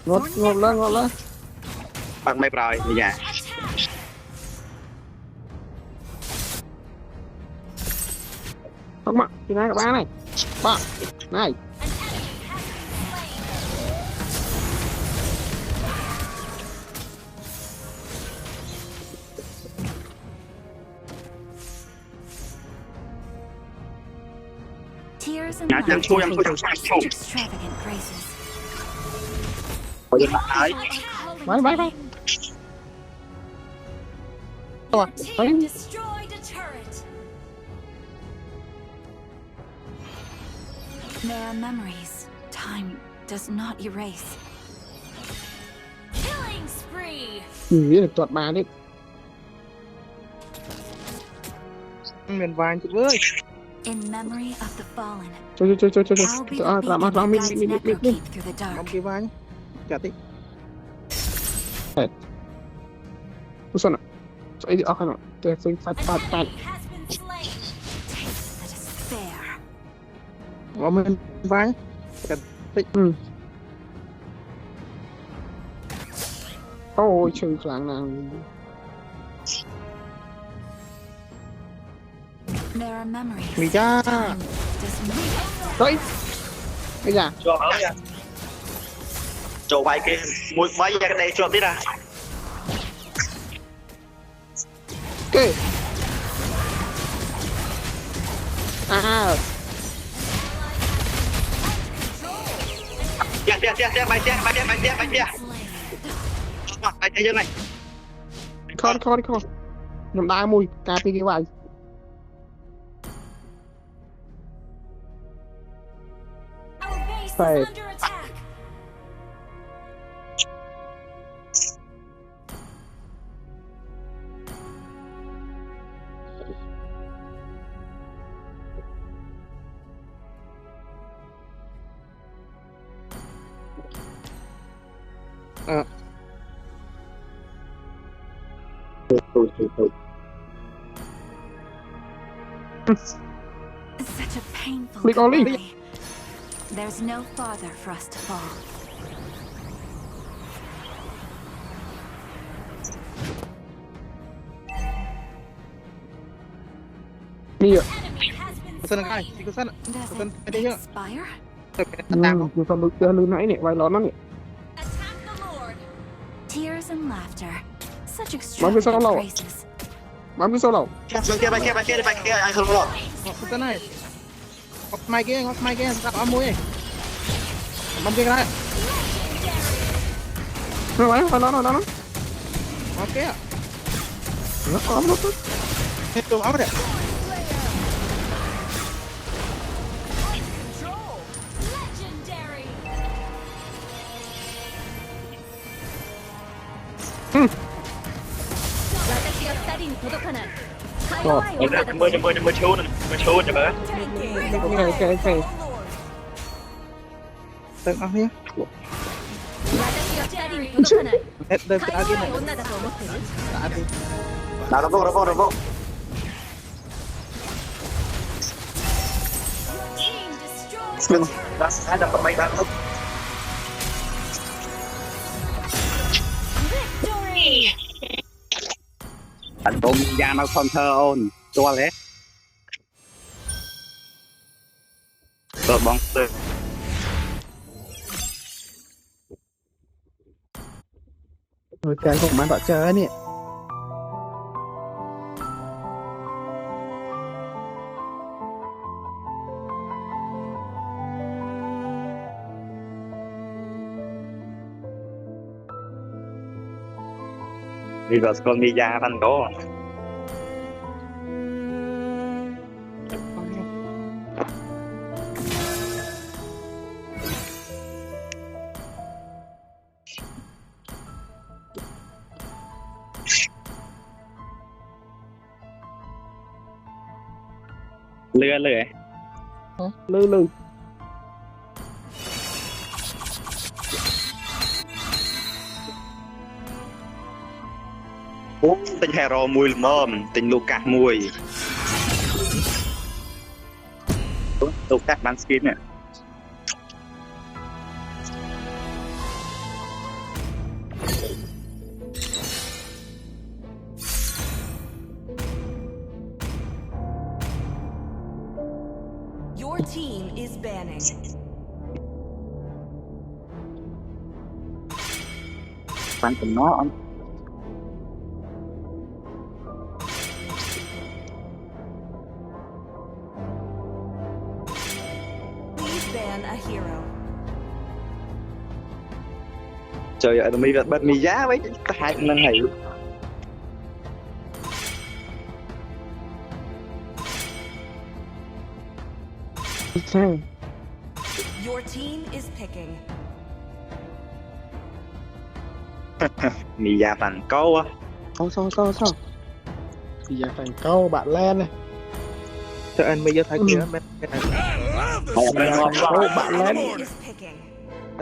S5: Ngọt lên.
S10: bằng mày rồi bây giờ
S5: Không ạ, thì này các bạn này. Bạn, này.
S3: Tears and
S10: nhá
S3: light.
S10: chua
S3: Such extravagant graces.
S10: bây giờ lại
S5: Bye.
S1: Your team destroyed a turret.
S3: There are memories time does not erase.
S1: Killing spree.
S5: Nghĩ được tuột bà đi. Miền vàng chị ơi.
S3: In memory of the fallen,
S5: Chơi.
S3: I'll be the beacon that
S5: Làm
S3: guides
S5: mình.
S3: Necrokeep through the
S5: Bóng
S3: dark.
S5: kia vàng. Chả tí. Usan ạ. Chạy đi ọc hả? Tôi phải phạt.
S1: Enemy has been slain.
S3: Taste the despair.
S5: Bóng miền vàng. Chả tí. Ôi, trừ kháng nàng.
S3: There are memories
S5: Mì cha.
S3: time does not.
S5: Đấy. Bây giờ.
S10: cho nó nha chỗ bài kia mũi bay ra đây cho tí ra
S5: Ok.
S10: Dạ, bay kia bay thế này
S5: Con. Nhầm đá mùi. Cà phê cái vàng.
S1: Our base
S5: Phải.
S1: is under attack.
S3: Such a painful
S5: Click on it.
S3: goodbye. There's no farther for us to fall.
S5: Đi ạ.
S3: Does it expire?
S5: Chúng ta lưu nãy nè, vài lón nó nè.
S3: Tears and laughter. Such
S5: Bám phía sau
S3: extravagant
S5: lầu.
S3: phrases.
S5: Bám phía sau lầu.
S10: Kia ai không lo.
S8: Cái này. Ngọc mai kia, đặt ở mũi. Bấm kia ra.
S5: Rồi, vài lón nó.
S8: Ok.
S5: Nó ốm nó.
S8: Hết tụi áo đấy.
S10: Mới chốt cho bé.
S5: Ok.
S8: Tụi áo nhé. Hết đợt cái kia này.
S10: Nào nó vô. Đừng, đã đập vào máy bạn không? Anh tôm da nó không thơ ôn, chua lẽ. Rồi bóng từ.
S8: Rồi cáiของมันต่อเจอเนี่ย
S10: Vì vậy con đi ra thành đó. Lừa
S5: Lư.
S10: Tình hero mùi mồm, tình Lucas mùi. Lucas bán skin nè.
S1: Your team is banning.
S10: Bán tình nó ông.
S1: Ban a hero.
S10: Trời ơi, mi bật mi giá mấy hai năng này.
S5: Sao?
S1: Your team is picking.
S10: Mi giá thành câu á.
S8: Sao
S5: Thì giờ thành câu bạn lên này.
S8: cho anh bây giờ thấy kia bên
S5: bạn lên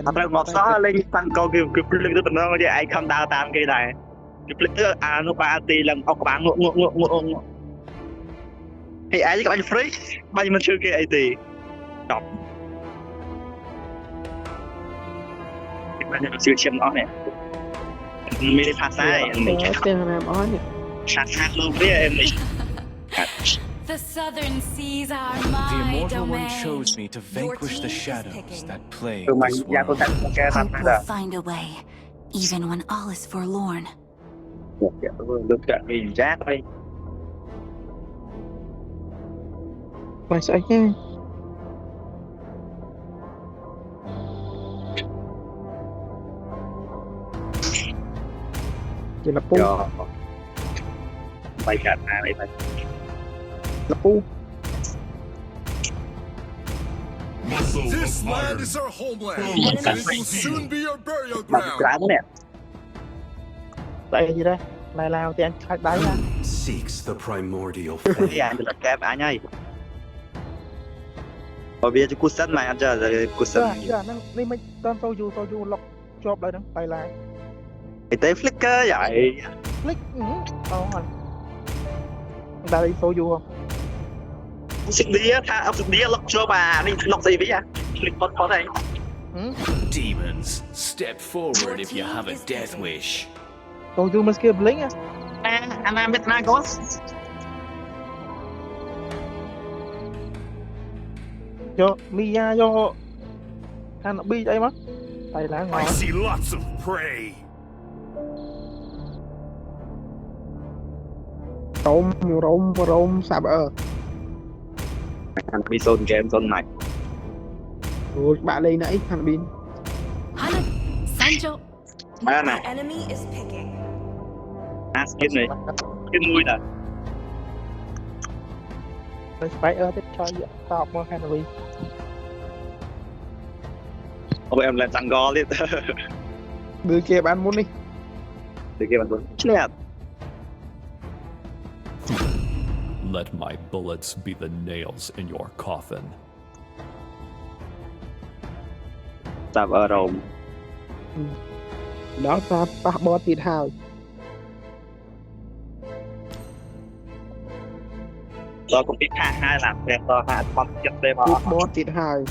S10: Thật ra một số lên tăng câu kêu lên tới nó chứ ai không đào tam cái này cái lên tới nó ba ti lần học bạn ngộ thì ai các bạn free bao nhiêu mình chưa cái ai thì đọc bạn nhận sự chiếm nó này mình đi phá sai mình
S5: tiền làm ó nhỉ
S10: sát luôn với em này.
S1: The southern seas are
S7: The
S1: my
S7: Immortal One
S1: domain.
S7: chose me to vanquish the shadows that plague
S10: Tụi mày
S7: this
S10: ra tôi
S7: world.
S10: thành một cái
S3: Hope
S10: thằng
S3: will find a way, even when all is forlorn.
S10: được trận mình rác đây
S8: mày sẽ nha
S5: chỉ là pu
S10: mày cả này mày
S5: là pu
S2: This land is our homeland. It will soon be your burial
S10: mày
S2: ground.
S10: ráng nè
S8: đây gì đây này lao thì anh khai đáy ra
S7: Seeks the primordial
S10: cái anh là kẹp anh ấy ở bây giờ cú sân này anh chờ rồi cú sân
S8: nó đi mình tên soju lọc chộp đây đó tay lại
S10: cái tế flicker vậy
S8: click rồi ta đi soju không
S10: xịt đi á tha ông xịt đi lọc cho bà đi lọc gì vậy à flick có đây
S7: demons. Step forward if you have a death wish.
S8: soju mình kia blink á
S10: anh làm biết nào có
S8: vô Mia vô Hanabi đây mà tay lá ngon
S2: I see lots of prey.
S5: Rôm sạp ở
S10: Hanabi zone game zone này.
S5: Ủa bạn đây nãy Hanabi
S1: Sancho.
S10: Mà này.
S9: Enemy is picking.
S10: Skin này. Skin nuôi nè.
S8: phải tiếp cho top mà Hanabi
S10: Ôi em lên tăng go đi.
S5: đưa kia bạn muốn đi
S10: Để kia bạn muốn. Chết.
S7: Let my bullets be the nails in your coffin.
S10: Sạp ở Rome.
S5: đó ta pa bó tịt hào
S10: Rồi cũng biết hai làm đẹp rồi hai con chụp đây mà.
S5: chụp bó tịt hào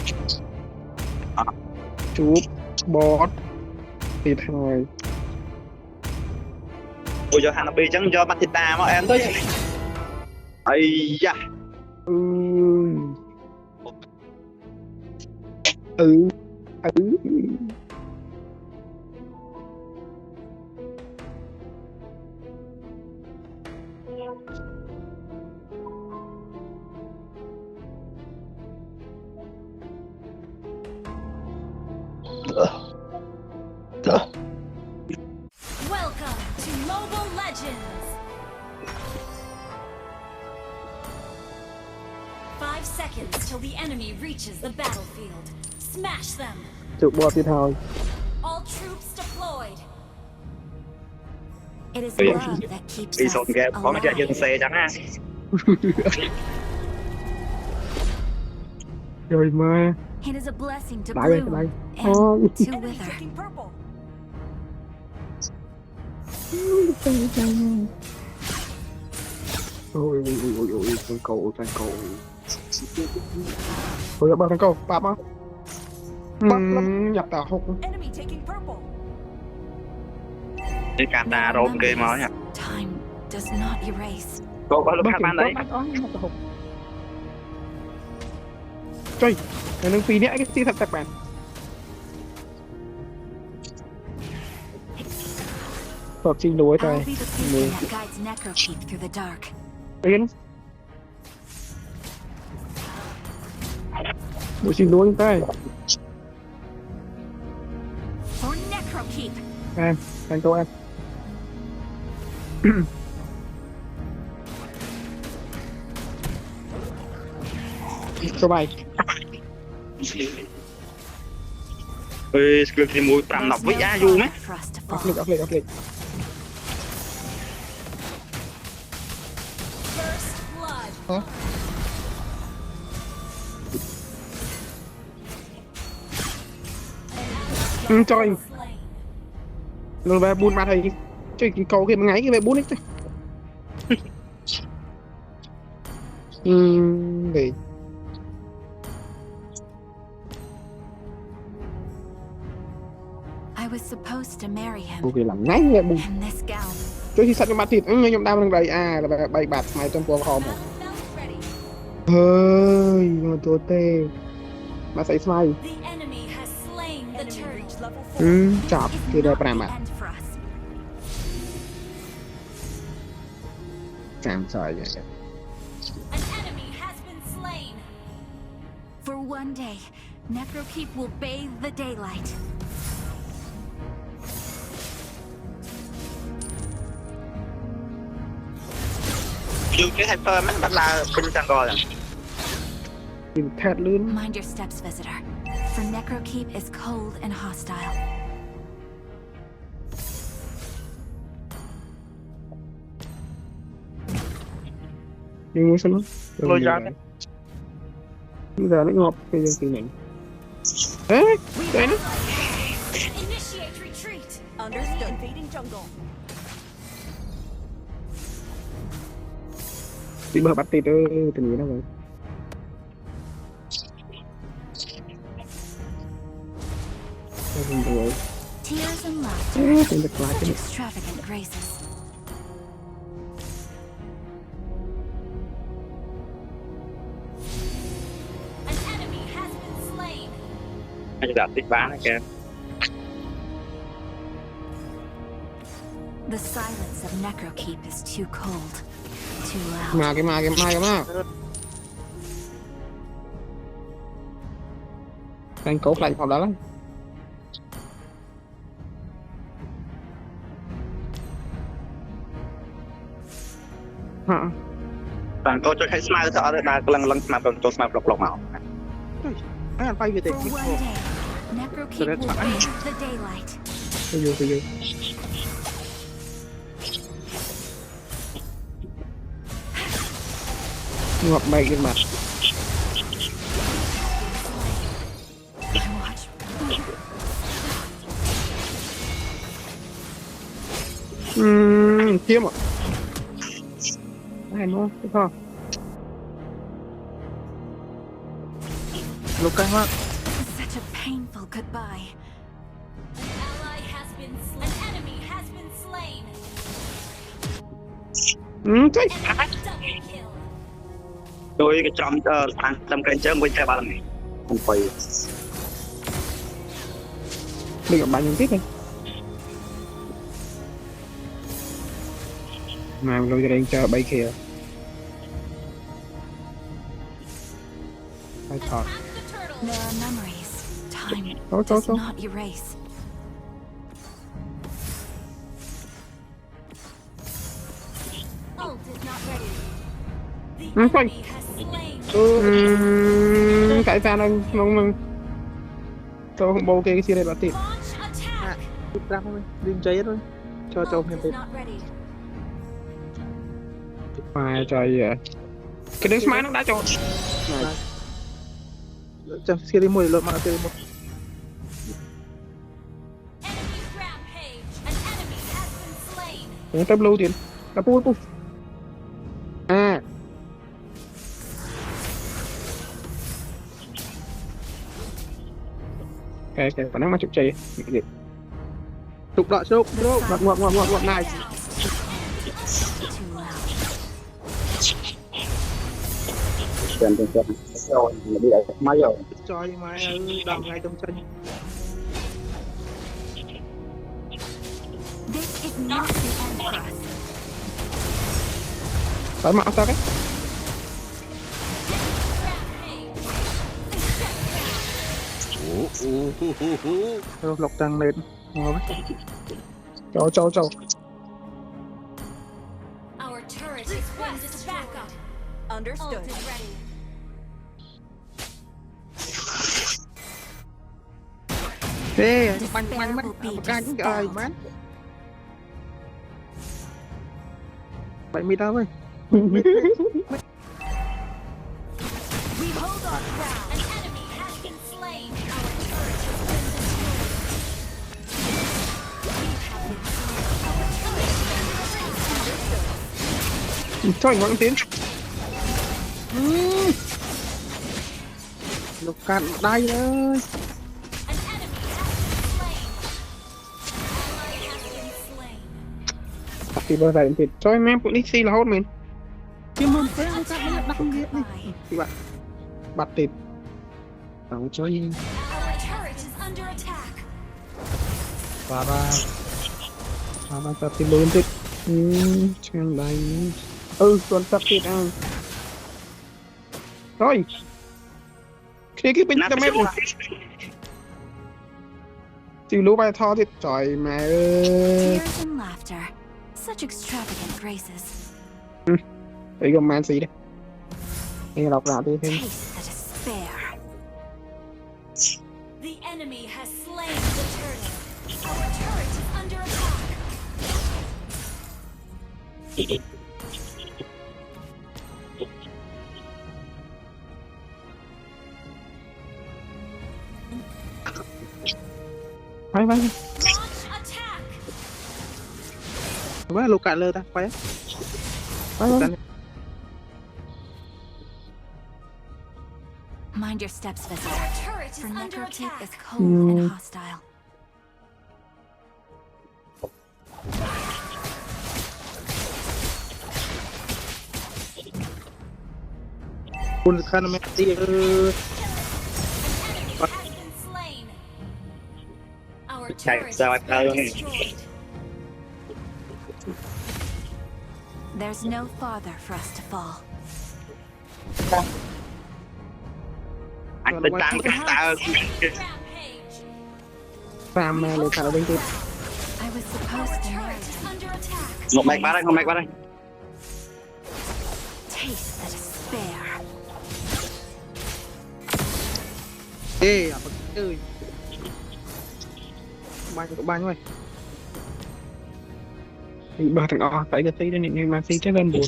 S5: chụp bó tịt hào
S10: Ôi giờ Hanabi chẳng do bắt thịt đà mà em tới. Ây da.
S1: Welcome to Mobile Legends. 5 seconds till the enemy reaches the battlefield. Smash them.
S5: chụp bó tịt hào
S1: All troops deployed.
S3: It is love that keeps
S10: Đi
S3: us
S10: zone game có mấy chạy dân
S3: alive.
S10: xe chẳng ha.
S5: rồi mà
S3: It is a blessing to
S5: Lại đây,
S3: bloom
S5: lại.
S3: and
S5: Thôi.
S3: to
S9: Enemy
S3: wither.
S9: taking purple.
S5: ôi thằng cậu ôi bao thằng cậu bạp á nhập tàu hụt
S9: Enemy taking purple.
S10: Đi cam đà Rome game mà nha.
S3: Time does not erase.
S10: Có lúc hát ban đấy.
S5: chơi cái nâng phi nè cái gì thật thật bạn hợp trình đối
S3: I'll
S5: tay
S3: be the beacon that guides Necrokeep through the dark.
S5: Yên bộ trình đối tay
S3: For Necrokeep.
S5: em thành câu em cho bài
S10: Ê, skill thì mùi tạm nọc với
S3: There's no
S10: Ayu
S3: fog
S10: mấy.
S3: for us to
S5: áp
S3: fall.
S5: lực áp lực áp lực
S1: First blood.
S5: trời
S1: Slain.
S5: rồi về buôn mà thầy chơi cái cầu kia mà ngáy cái về buôn ấy chứ để
S3: I was supposed to marry him.
S5: buôn kia làm ngáy về buôn
S3: And this gown.
S5: chơi thì sạch mặt thịt nhom đau đang đầy là bay bạt mày trong cuồng hòm
S1: Melt ready.
S5: ơi mà tôi tê mà xảy smile
S1: The enemy has slain the
S9: Enemy
S1: turtle.
S9: reached level 4.
S5: chọc
S3: It's
S5: kia đây
S3: not
S5: bà
S3: the
S5: mà
S3: end for us.
S5: chạm sợi vậy
S1: An enemy has been slain.
S3: For one day, Necrokeep will bathe the daylight.
S10: Dù cái hyper mấy bắt la bên tăng go rồi.
S5: nhìn thẹt lươn
S3: Mind your steps, visitor. For Necrokeep is cold and hostile.
S5: nhưng muốn sao nó
S8: lôi ra
S5: bây giờ nó ngọt bây giờ thì mình ê đây nó
S1: Initiate retreat.
S9: Understood. Invading jungle.
S5: bị bờ bắt tịt tình nghĩa đâu rồi rồi
S3: Tears and laughter,
S5: tình được lại
S3: such
S5: cái
S3: extravagant graces.
S1: An enemy has
S10: anh đã thích bán này kìa.
S3: The silence of Necrokeep is too cold, too loud.
S5: Mà cái Đang cố lại phòng đó lắm. Hả?
S10: Bạn tôi cho thấy smile cho ở đây lần smile còn tôi smile lọc màu.
S8: Anh bay về
S3: For one day, Necrokeep will bathe the daylight.
S5: Tôi vô. Ngọc bay cái mặt. Kiếm ạ. Này nó, cái kho.
S8: Lục căng quá.
S3: Such a painful goodbye.
S1: Ally has been slain. An enemy has been slain.
S5: Cái.
S1: Double kill.
S10: Tôi cái trong làm cái chơi với chơi ba lần này. Không phải.
S5: Đừng gặp bạn nhân tiếp đi. Mà lôi ra đây cho bay kìa. Bay thọt.
S3: There are memories. Time
S5: Go.
S3: does not erase.
S1: Ult is not ready. The
S5: Fine.
S1: enemy has slain.
S5: Tại sao nó tôi không bầu cái gì đây bà tìm.
S1: Launch attack.
S8: Lục ra thôi. Đừng cháy thôi. Cho
S1: Ult
S8: thêm
S1: is
S8: tên.
S1: not ready.
S5: Mà trời ơi. Cái đứng smile nó đã cho.
S8: Chẳng xia đi mùi lộn mà xia đi mùi.
S1: Enemy rampage. An enemy has been slain.
S5: Ủa tao blue tiền. Tao pu. À. Cái phản ứng mà chụp chì.
S8: Tục đợi sốc.
S5: Ngoặt này.
S3: Too loud.
S10: Tiền rồi đi ở máy rồi.
S8: Cho nhưng mà đào ngay trong chân.
S3: This is not the end for us.
S5: Phải mặc sao cái?
S8: Lục tăng lên.
S5: Cho.
S1: Our turret is been destroyed.
S9: Understood.
S1: Ult is ready.
S8: Ê, bắn mất. Một cái cũng trời mát. Vậy mi đâu ơi.
S1: We hold our ground. An enemy has been slain. Our turret has been destroyed.
S5: Cho anh ngoan tiến.
S8: Lục cạn đây ơi.
S1: An enemy has been slain. Ally has been slain.
S5: Thì bây giờ thì cho em cũng đi xì là hốt mình.
S8: Kiếm môn phế lục cạn nó đăng nghiệp đi. Thì bạn.
S5: Bắt tịt. Không cho gì.
S1: Our turret is under attack.
S5: Và tập thì luôn tịt. Chẳng đây. Còn tập tịt à. Rồi. Khi cái bình tâm em. Chịu lũ bài thò thì trời mẹ ơi.
S3: Tears and laughter. Such extravagant graces.
S5: Đây gồm man gì đây. Nghe đọc lại đi thêm.
S3: Taste the despair.
S1: The enemy has slain the turret. Our turret is under attack.
S5: Vai.
S1: Launch attack.
S8: Quá lục cạn lơ ta, quay.
S5: Vai.
S3: Mind your steps, visitor.
S1: Our turret is
S3: For
S1: under
S3: Necrokeep
S1: attack.
S3: is cold and hostile.
S8: Kun khăn mẹ đi.
S1: An enemy has been slain.
S10: chạy ra ngoài tao này.
S3: There's no farther for us to fall.
S10: Anh bên tao tao
S5: Ram mẹ lấy tao bên kia.
S3: I was supposed to marry him.
S10: một mạch qua đây.
S3: Taste the despair.
S5: Ê, à bật chơi. Bay thôi. Bị ba thằng o phải cái tí đó nhưng mà tí cái lên buồn.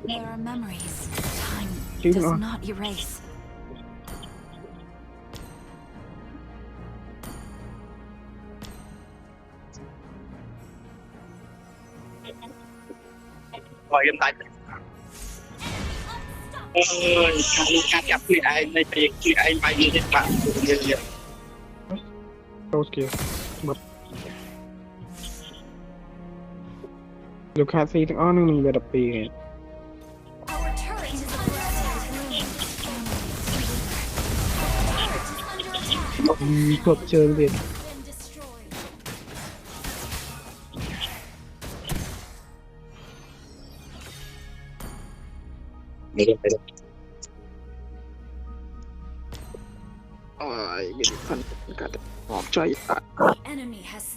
S3: There are memories time does not erase.
S10: Rồi game tay. Ôi, cắt chặt người ai này thì người ai bay như thế bạn.
S5: Đâu kìa. Bật. Lúc khác thì thằng o mình về đập bì. Cuộc chơi Việt. Ôi, cái phần cả ngọt chơi.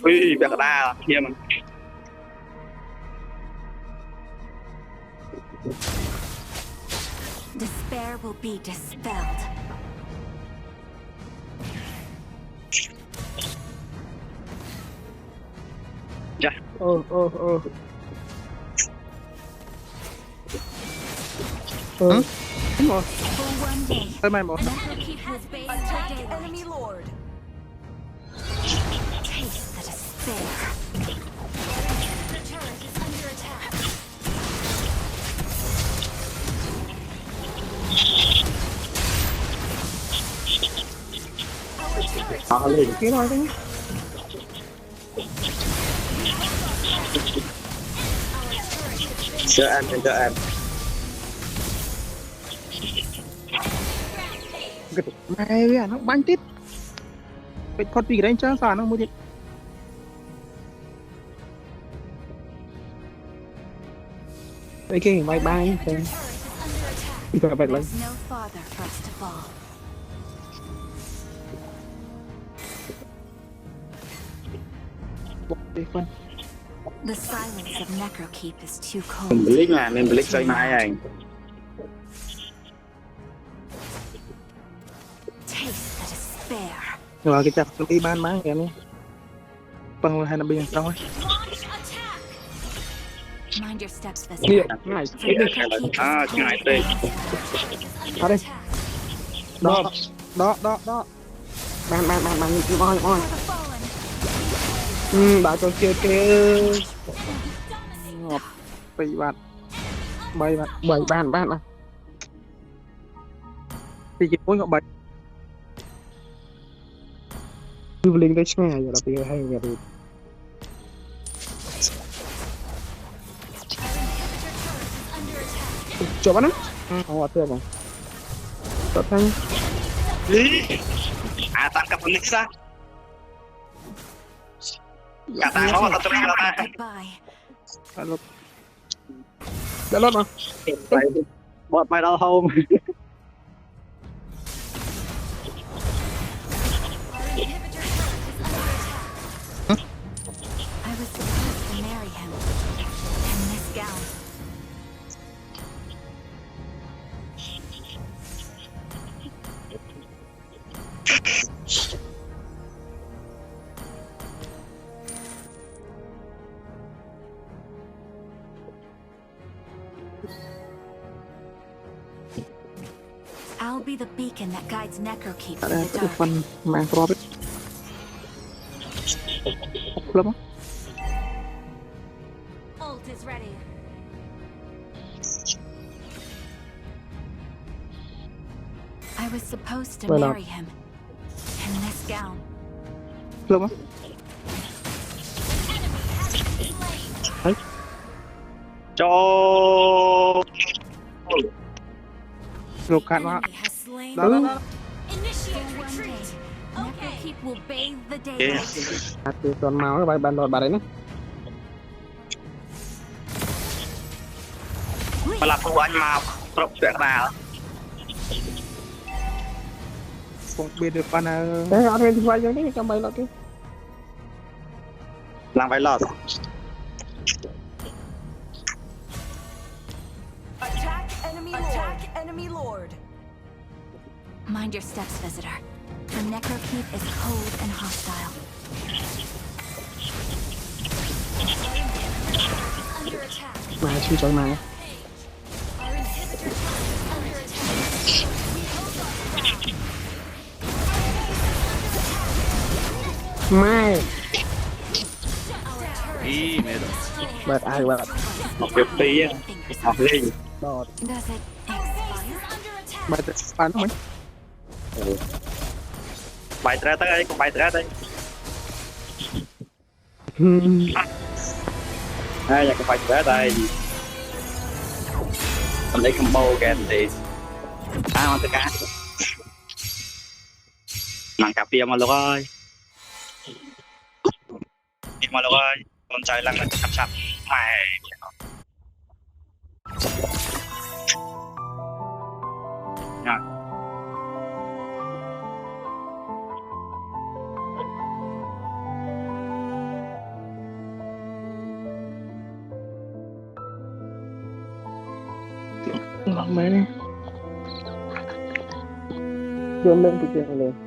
S10: Ui, bẹt đa kia mà.
S3: Despair will be dispelled.
S10: Dạ.
S5: Đúng rồi. Tới mai một.
S1: Enemy lord.
S3: Taste the despair.
S1: The turret is under attack.
S10: Lên.
S5: Kia nói đấy.
S10: Cho em.
S5: Mày biết nó bánh tít. Bị phật vì cái đánh chơi phản nó mua đi. Đây kia mày bay xem. Giờ bật lên.
S3: There's no farther for us to fall.
S5: Đi phân.
S3: The silence of Necrokeep is too cold.
S10: Mình blitz mà, mình blitz chơi mai anh.
S3: Taste the despair.
S5: Rồi cái chặt đi ban má kìa luôn. Bằng hai là bên trong ấy.
S3: Mind your steps,
S5: Đi,
S3: Vesper.
S5: này.
S10: À, cái này đây.
S5: Ở đây. Đó. Ban oi. Đã cho kia ngọt bị bạn bảy bạn à thì chỉ muốn ngọt bảy cứ lên cái nhà rồi là bây giờ hay nhà rồi cho bạn á không có tiền rồi tốt thanh
S10: À, tạm cặp mình ra. Cả ta nó là tụi ta.
S3: Goodbye.
S5: đã lót mà
S10: Bọt mày đau không?
S3: I was supposed to marry him in this gown. I'll be the beacon that guides Necrokeep through
S5: đây
S3: the
S5: cái
S3: dark.
S5: phần mang pro đấy lắm á
S1: Ult is ready.
S3: I was supposed to
S5: Well,
S3: marry him in this gown.
S5: lắm á
S10: Cho
S5: Lục cạn quá.
S1: Enemy has slain.
S5: Đó đó đó.
S1: Initiate retreat.
S3: Necro
S1: Okay.
S3: Keep will bathe the
S10: Ok.
S3: daylight.
S5: Hati tuan mau cái bài bàn lọt bà đấy nè.
S10: Mà là phụ anh mà trộm chuyện bà
S8: Không biết được con nào.
S5: Thế ở bên vai giống thế trong bài lọt kia.
S10: làm phải lọt.
S1: Attack enemy lord.
S3: Mind your steps, visitor. The Necro Keep is cold and hostile.
S1: Under attack.
S5: Mà suy cho này.
S1: Our inhibitor tower is under attack. We hold our ground.
S5: Mai.
S7: Ý mẹ đó.
S5: Bật ai bật.
S10: Học việc tí á. Học đi.
S5: Đọt.
S3: Does it expire?
S5: Bật bàn không mấy.
S10: Bài ra tới đây, còn bài ra đây. Đây là cái bài ra đây. Mình lấy combo kìa thì mà tất cả. Nàng cà phê mà lúc ơi. Mà lúc ơi, con trai lăng là chặt chặt. Mày. Rồi.
S5: Làm mấy này. Đưa lên từ tiền này lên.